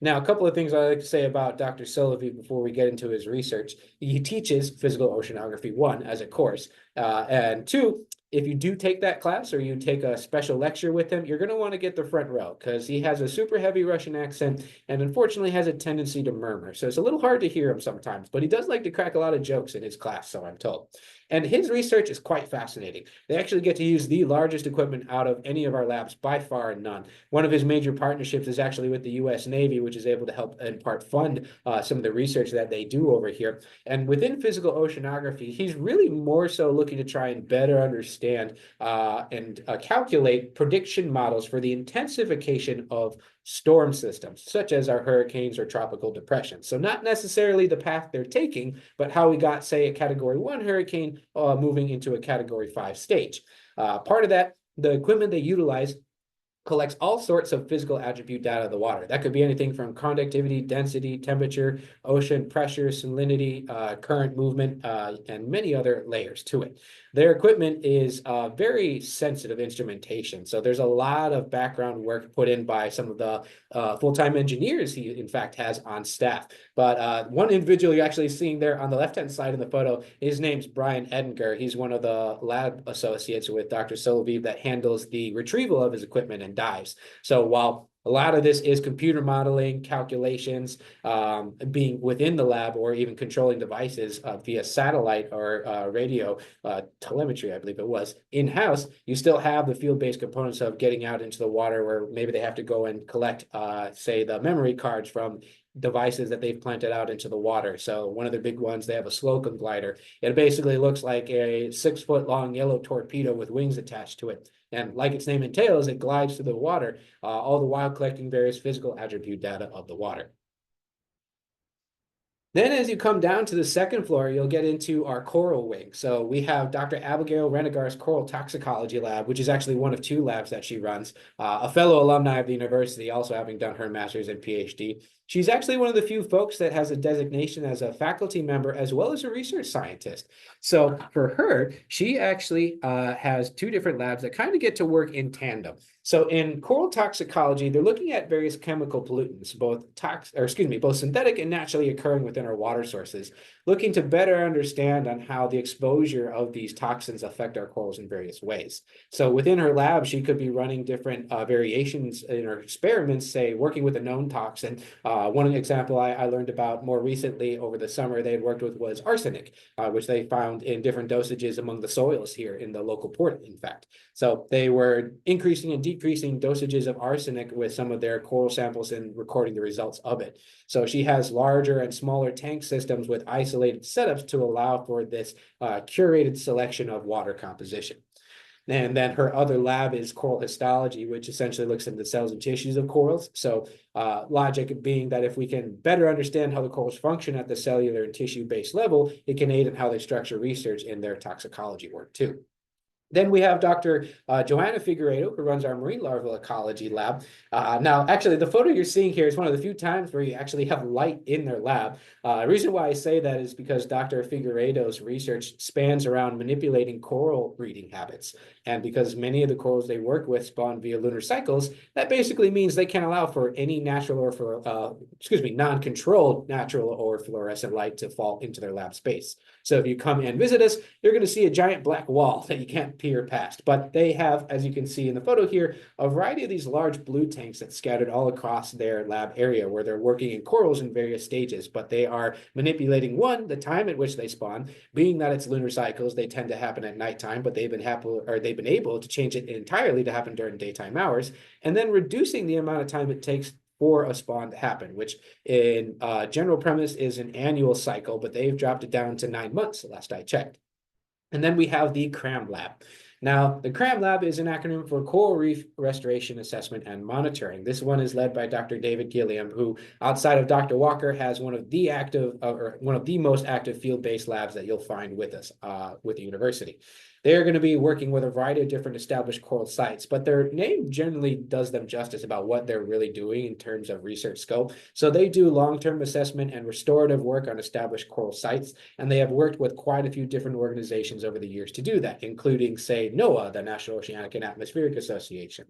Now, a couple of things I'd like to say about Dr. Solovey before we get into his research. He teaches physical oceanography, one, as a course, and two, if you do take that class or you take a special lecture with him, you're going to want to get the front row because he has a super heavy Russian accent and unfortunately has a tendency to murmur. So it's a little hard to hear him sometimes, but he does like to crack a lot of jokes in his class, so I'm told. And his research is quite fascinating. They actually get to use the largest equipment out of any of our labs, by far and none. One of his major partnerships is actually with the U.S. Navy, which is able to help in part fund some of the research that they do over here. And within physical oceanography, he's really more so looking to try and better understand and calculate prediction models for the intensification of storm systems, such as our hurricanes or tropical depressions. So not necessarily the path they're taking, but how we got, say, a Category 1 hurricane moving into a Category 5 stage. Part of that, the equipment they utilize collects all sorts of physical attribute data of the water. That could be anything from conductivity, density, temperature, ocean pressure, salinity, current movement, and many other layers to it. Their equipment is very sensitive instrumentation. So there's a lot of background work put in by some of the full-time engineers he, in fact, has on staff. But one individual you're actually seeing there on the left-hand side in the photo, his name's Brian Edinger. He's one of the lab associates with Dr. Solovey that handles the retrieval of his equipment and dives. So while a lot of this is computer modeling, calculations, being within the lab, or even controlling devices via satellite or radio telemetry, I believe it was, in-house, you still have the field-based components of getting out into the water where maybe they have to go and collect, say, the memory cards from devices that they've planted out into the water. So one of the big ones, they have a Slocum glider. It basically looks like a 6-foot long yellow torpedo with wings attached to it. And like its name entails, it glides through the water, all the while collecting various physical attribute data of the water. Then as you come down to the second floor, you'll get into our coral wing. So we have Dr. Abigail Renegar's coral toxicology lab, which is actually one of 2 labs that she runs, a fellow alumni of the university, also having done her master's and PhD. She's actually one of the few folks that has a designation as a faculty member as well as a research scientist. So for her, she actually has 2 different labs that kind of get to work in tandem. So in coral toxicology, they're looking at various chemical pollutants, both synthetic and naturally occurring within within our water sources, looking to better understand on how the exposure of these toxins affect our corals in various ways. So within her lab, she could be running different variations in her experiments, say working with a known toxin. One example I learned about more recently over the summer they had worked with was arsenic, which they found in different dosages among the soils here in the local port, in fact. So they were increasing and decreasing dosages of arsenic with some of their coral samples and recording the results of it. So she has larger and smaller tank systems with isolated setups to allow for this curated selection of water composition. And then her other lab is coral histology, which essentially looks into the cells and tissues of corals. So logic being that if we can better understand how the corals function at the cellular and tissue-based level, it can aid in how they structure research in their toxicology work too. Then we have Dr. Joanna Figueiredo, who runs our marine larval ecology lab. Now, actually, the photo you're seeing here is one of the few times where you actually have light in their lab. The reason why I say that is because Dr. Figueiredo's research spans around manipulating coral breeding habits. And because many of the corals they work with spawn via lunar cycles, that basically means they can't allow for any natural or non-controlled natural or fluorescent light to fall into their lab space. So if you come and visit us, you're going to see a giant black wall that you can't peer past. But they have, as you can see in the photo here, a variety of these large blue tanks that's scattered all across their lab area where they're working in corals in various stages. But they are manipulating, one, the time at which they spawn, being that it's lunar cycles, they tend to happen at nighttime, but they've been able to change it entirely to happen during daytime hours, and then reducing the amount of time it takes for a spawn to happen, which in general premise is an annual cycle, but they've dropped it down to 9 months, last I checked. And then we have the CRAM lab. Now, the CRAM lab is an acronym for Coral Reef Restoration Assessment and Monitoring. This one is led by Dr. David Gilliam, who, outside of Dr. Walker, has one of the most active field-based labs that you'll find with us, with the university. They're going to be working with a variety of different established coral sites, but their name generally does them justice about what they're really doing in terms of research scope. So they do long-term assessment and restorative work on established coral sites, and they have worked with quite a few different organizations over the years to do that, including, say, NOAA, the National Oceanic and Atmospheric Association.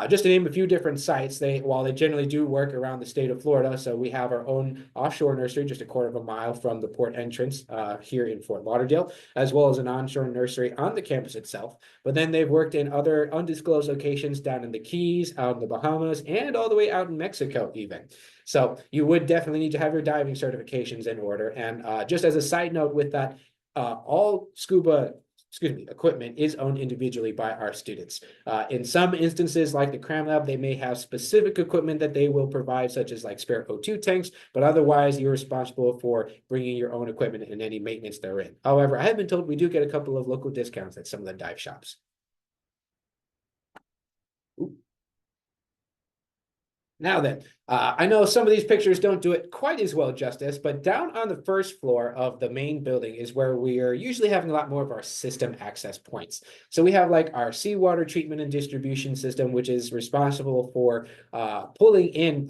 Just to name a few different sites, while they generally do work around the state of Florida, so we have our own offshore nursery just a quarter of a mile from the port entrance here in Fort Lauderdale, as well as an onshore nursery on the campus itself. But then they've worked in other undisclosed locations down in the Keys, out in the Bahamas, and all the way out in Mexico even. So you would definitely need to have your diving certifications in order. And just as a side note with that, all scuba equipment is owned individually by our students. In some instances, like the CRAM lab, they may have specific equipment that they will provide, such as like spare O2 tanks, but otherwise you're responsible for bringing your own equipment and any maintenance therein. However, I have been told we do get a couple of local discounts at some of the dive shops. Ooh. Now then, I know some of these pictures don't do it quite as well justice, but down on the first floor of the main building is where we are usually having a lot more of our system access points. So we have like our seawater treatment and distribution system, which is responsible for pulling in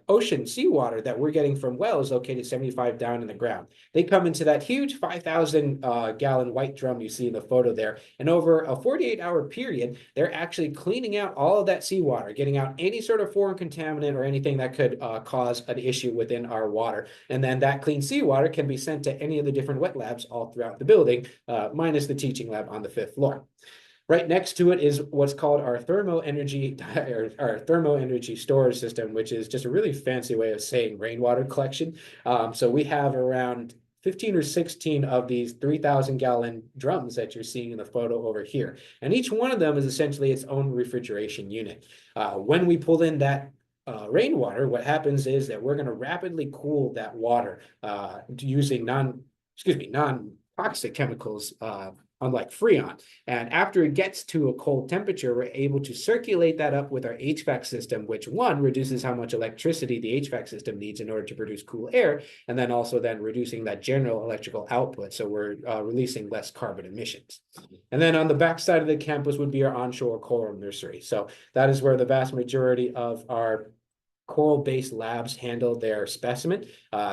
ocean seawater that we're getting from wells located 75 down in the ground. They come into that huge 5,000 gallon white drum you see in the photo there. And over a 48-hour period, they're actually cleaning out all of that seawater, getting out any sort of foreign contaminant or anything that could cause an issue within our water. And then that clean seawater can be sent to any of the different wet labs all throughout the building, minus the teaching lab on the 5th floor. Right next to it is what's called our thermo energy storage system, which is just a really fancy way of saying rainwater collection. So we have around 15 or 16 of these 3,000 gallon drums that you're seeing in the photo over here. And each one of them is essentially its own refrigeration unit. When we pull in that rainwater, what happens is that we're going to rapidly cool that water using non-toxic chemicals, unlike Freon. And after it gets to a cold temperature, we're able to circulate that up with our HVAC system, which one, reduces how much electricity the HVAC system needs in order to produce cool air, and then also then reducing that general electrical output. So we're releasing less carbon emissions. And then on the back side of the campus would be our onshore coral nursery. So that is where the vast majority of our coral-based labs handle their specimen.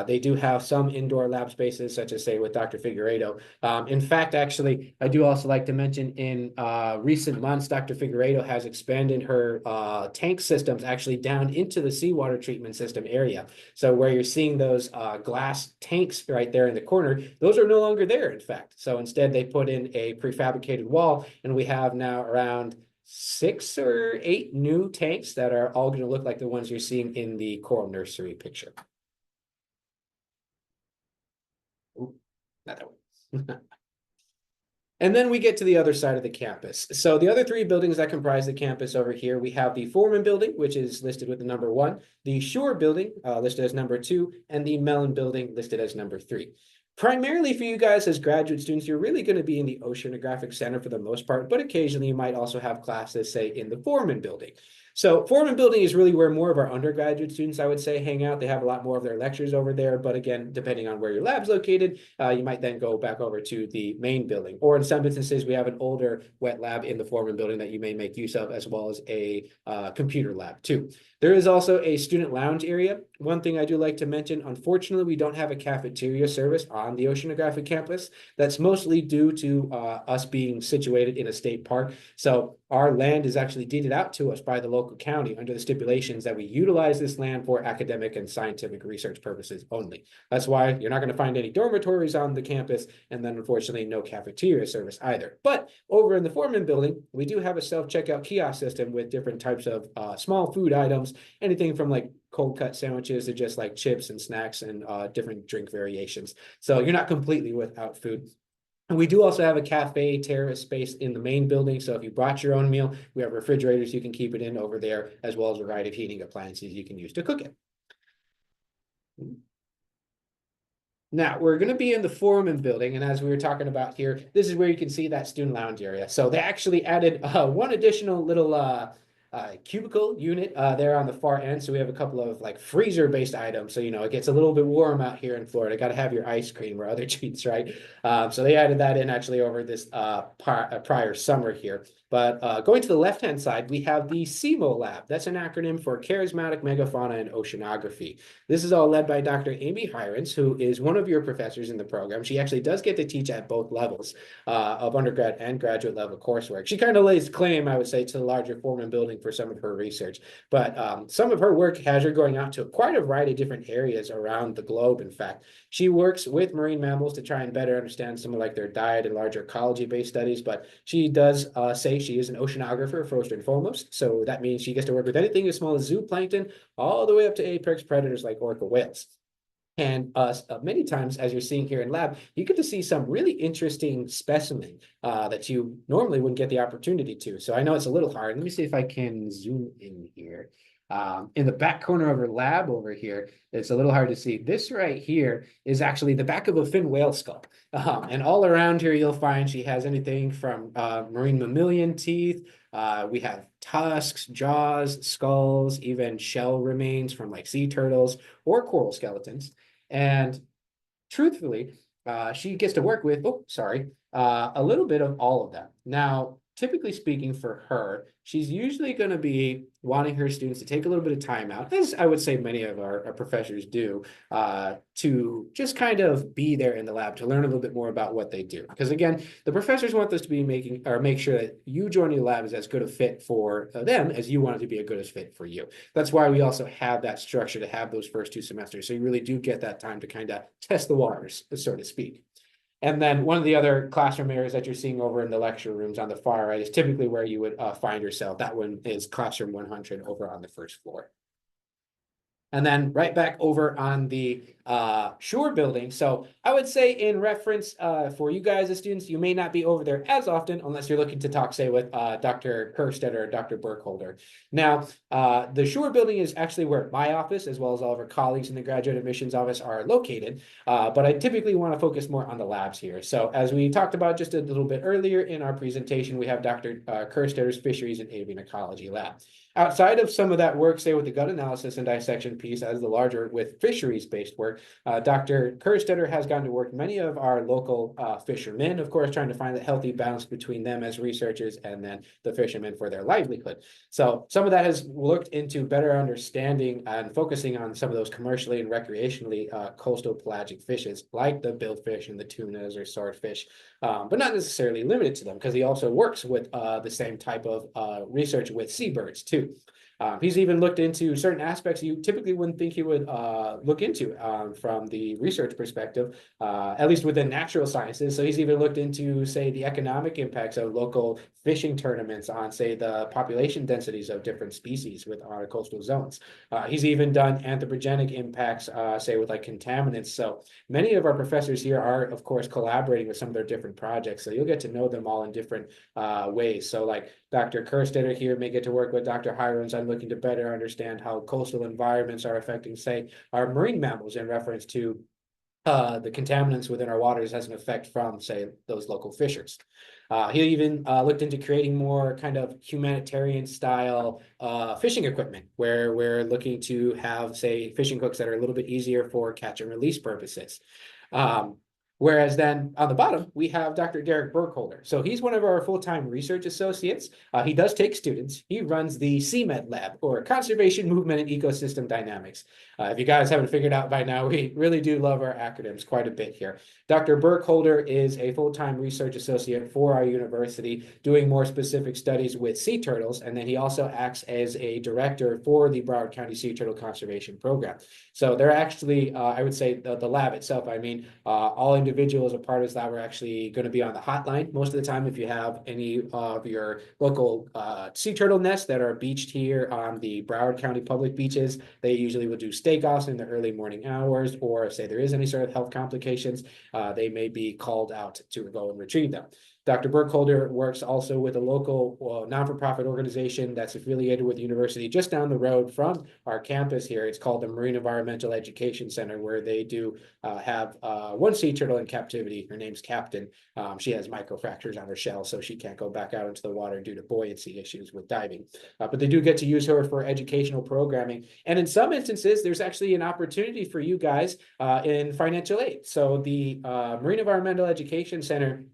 They do have some indoor lab spaces, such as, say, with Dr. Figueiredo. In fact, actually, I do also like to mention in recent months, Dr. Figueiredo has expanded her tank systems actually down into the seawater treatment system area. So where you're seeing those glass tanks right there in the corner, those are no longer there, in fact. So instead, they put in a prefabricated wall, and we have now around 6 or 8 new tanks that are all going to look like the ones you're seeing in the coral nursery picture. Ooh, not that one. And then we get to the other side of the campus. So the other 3 buildings that comprise the campus over here, we have the Foreman building, which is listed with the number 1, the Shore building listed as number 2, and the Mellon building listed as number 3. Primarily for you guys as graduate students, you're really going to be in the Oceanographic Center for the most part, but occasionally you might also have classes, say, in the Foreman building. So Foreman building is really where more of our undergraduate students, I would say, hang out. They have a lot more of their lectures over there. But again, depending on where your lab's located, you might then go back over to the main building. Or in some instances, we have an older wet lab in the Foreman building that you may make use of, as well as a computer lab too. There is also a student lounge area. One thing I do like to mention, unfortunately, we don't have a cafeteria service on the Oceanographic campus. That's mostly due to us being situated in a state park. So our land is actually deeded out to us by the local county under the stipulations that we utilize this land for academic and scientific research purposes only. That's why you're not going to find any dormitories on the campus, and then unfortunately no cafeteria service either. But over in the Foreman building, we do have a self-checkout kiosk system with different types of small food items, anything from like cold cut sandwiches to just like chips and snacks and different drink variations. So you're not completely without food. And we do also have a cafe terrace space in the main building. So if you brought your own meal, we have refrigerators you can keep it in over there, as well as a variety of heating appliances you can use to cook it. Now, we're going to be in the Foreman building, and as we were talking about here, this is where you can see that student lounge area. So they actually added one additional little cubicle unit there on the far end. So we have a couple of like freezer-based items. So, you know, it gets a little bit warm out here in Florida. Got to have your ice cream or other treats, right? So they added that in actually over this prior summer here. But going to the left-hand side, we have the CMO lab. That's an acronym for Charismatic Megafauna and Oceanography. This is all led by Dr. Amy Hirons, who is one of your professors in the program. She actually does get to teach at both levels of undergrad and graduate level coursework. She kind of lays claim, I would say, to the larger Foreman building for some of her research. But some of her work has her going out to quite a variety of different areas around the globe, in fact. She works with marine mammals to try and better understand some of like their diet and larger ecology-based studies, but she does say she is an oceanographer first and foremost. So that means she gets to work with anything as small as zooplankton all the way up to apex predators like orca whales. And many times, as you're seeing here in lab, you get to see some really interesting specimen that you normally wouldn't get the opportunity to. So I know it's a little hard. Let me see if I can zoom in here. In the back corner of her lab over here, it's a little hard to see. This right here is actually the back of a fin whale skull. And all around here, you'll find she has anything from marine mammalian teeth. We have tusks, jaws, skulls, even shell remains from like sea turtles or coral skeletons. And truthfully, she gets to work with, a little bit of all of that. Now, typically speaking for her, she's usually going to be wanting her students to take a little bit of time out, as I would say many of our professors do, to just kind of be there in the lab to learn a little bit more about what they do. Because again, the professors want us to be make sure that you joining the lab is as good a fit for them as you want it to be a good as fit for you. That's why we also have that structure to have those first 2 semesters. So you really do get that time to kind of test the waters, so to speak. And then one of the other classroom areas that you're seeing over in the lecture rooms on the far right is typically where you would find yourself. That one is classroom 100 over on the first floor. And then right back over on the Shore building. So I would say in reference for you guys as students, you may not be over there as often unless you're looking to talk, say, with Dr. Kerstetter or Dr. Burkholder. Now, the Shore building is actually where my office, as well as all of our colleagues in the graduate admissions office, are located. But I typically want to focus more on the labs here. So as we talked about just a little bit earlier in our presentation, we have Dr. Kerstetter's Fisheries and Avian Ecology lab. Outside of some of that work, say with the gut analysis and dissection piece as the larger with fisheries-based work, where Dr. Kerstetter has gotten to work many of our local fishermen, of course, trying to find the healthy balance between them as researchers and then the fishermen for their livelihood. So some of that has looked into better understanding and focusing on some of those commercially and recreationally coastal pelagic fishes like the billfish and the tunas or swordfish, but not necessarily limited to them, because he also works with the same type of research with seabirds too. He's even looked into certain aspects you typically wouldn't think he would look into from the research perspective, at least within natural sciences. So he's even looked into, say, the economic impacts of local fishing tournaments on, say, the population densities of different species with our coastal zones. He's even done anthropogenic impacts, say, with like contaminants. So many of our professors here are, of course, collaborating with some of their different projects. So you'll get to know them all in different ways. So like Dr. Kerstetter here may get to work with Dr. Hirons on looking to better understand how coastal environments are affecting, say, our marine mammals in reference to the contaminants within our waters has an effect from, say, those local fishers. He even looked into creating more kind of humanitarian style fishing equipment, where we're looking to have, say, fishing hooks that are a little bit easier for catch and release purposes. Whereas then on the bottom, we have Dr. Derek Burkholder. So he's one of our full-time research associates. He does take students. He runs the CMED lab, or Conservation, Movement, and Ecosystem Dynamics. If you guys haven't figured out by now, we really do love our acronyms quite a bit here. Dr. Burkholder is a full-time research associate for our university, doing more specific studies with sea turtles, and then he also acts as a director for the Broward County Sea Turtle Conservation Program. So they're actually, I would say, the lab itself, I mean, all individuals a part of this lab are actually going to be on the hotline most of the time. If you have any of your local sea turtle nests that are beached here on the Broward County public beaches, they usually will do stakeoffs in the early morning hours, or if, say, there is any sort of health complications, they may be called out to go and retrieve them. Dr. Burkholder works also with a local non-for-profit organization that's affiliated with the university just down the road from our campus here. It's called the Marine Environmental Education Center, where they do have one sea turtle in captivity. Her name's Captain. She has microfractures on her shell, so she can't go back out into the water due to buoyancy issues with diving. But they do get to use her for educational programming. And in some instances, there's actually an opportunity for you guys in financial aid. So the Marine Environmental Education Center,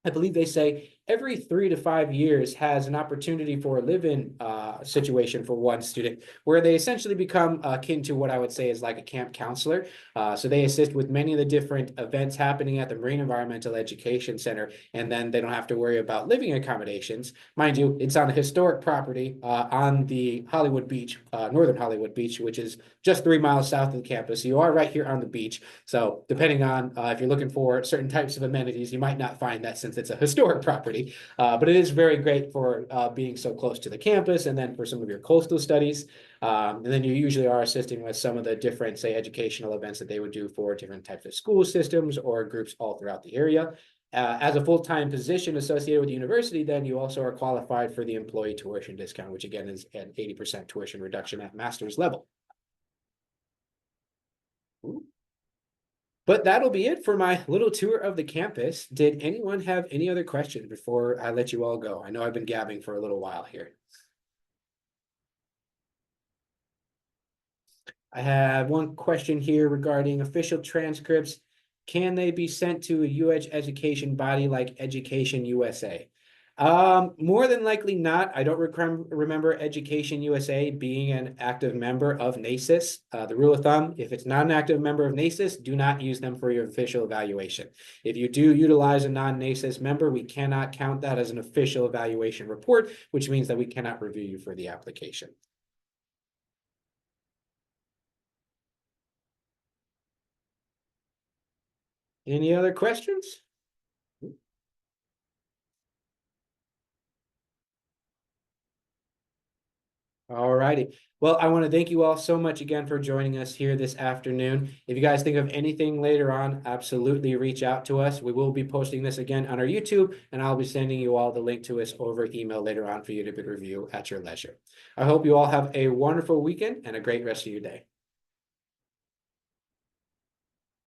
I believe they say every 3 to 5 years has an opportunity for a live-in situation for one student, where they essentially become akin to what I would say is like a camp counselor. So they assist with many of the different events happening at the Marine Environmental Education Center, and then they don't have to worry about living accommodations. Mind you, it's on a historic property on the Hollywood Beach, northern Hollywood Beach, which is just 3 miles south of the campus. You are right here on the beach. So depending on if you're looking for certain types of amenities, you might not find that since it's a historic property. But it is very great for being so close to the campus, and then for some of your coastal studies. And then you usually are assisting with some of the different, say, educational events that they would do for different types of school systems or groups all throughout the area. As a full-time position associated with the university, then you also are qualified for the employee tuition discount, which again is an 80% tuition reduction at master's level. Ooh. But that'll be it for my little tour of the campus. Did anyone have any other questions before I let you all go? I know I've been gabbing for a little while here. I have one question here regarding official transcripts. Can they be sent to a UH education body like Education USA? More than likely not. I don't remember Education USA being an active member of NACIS. The rule of thumb, if it's not an active member of NACIS, do not use them for your official evaluation. If you do utilize a non-NACIS member, we cannot count that as an official evaluation report, which means that we cannot review you for the application. Any other questions? All righty. Well, I want to thank you all so much again for joining us here this afternoon. If you guys think of anything later on, absolutely reach out to us. We will be posting this again on our YouTube, and I'll be sending you all the link to us over email later on for you to review at your leisure. I hope you all have a wonderful weekend and a great rest of your day.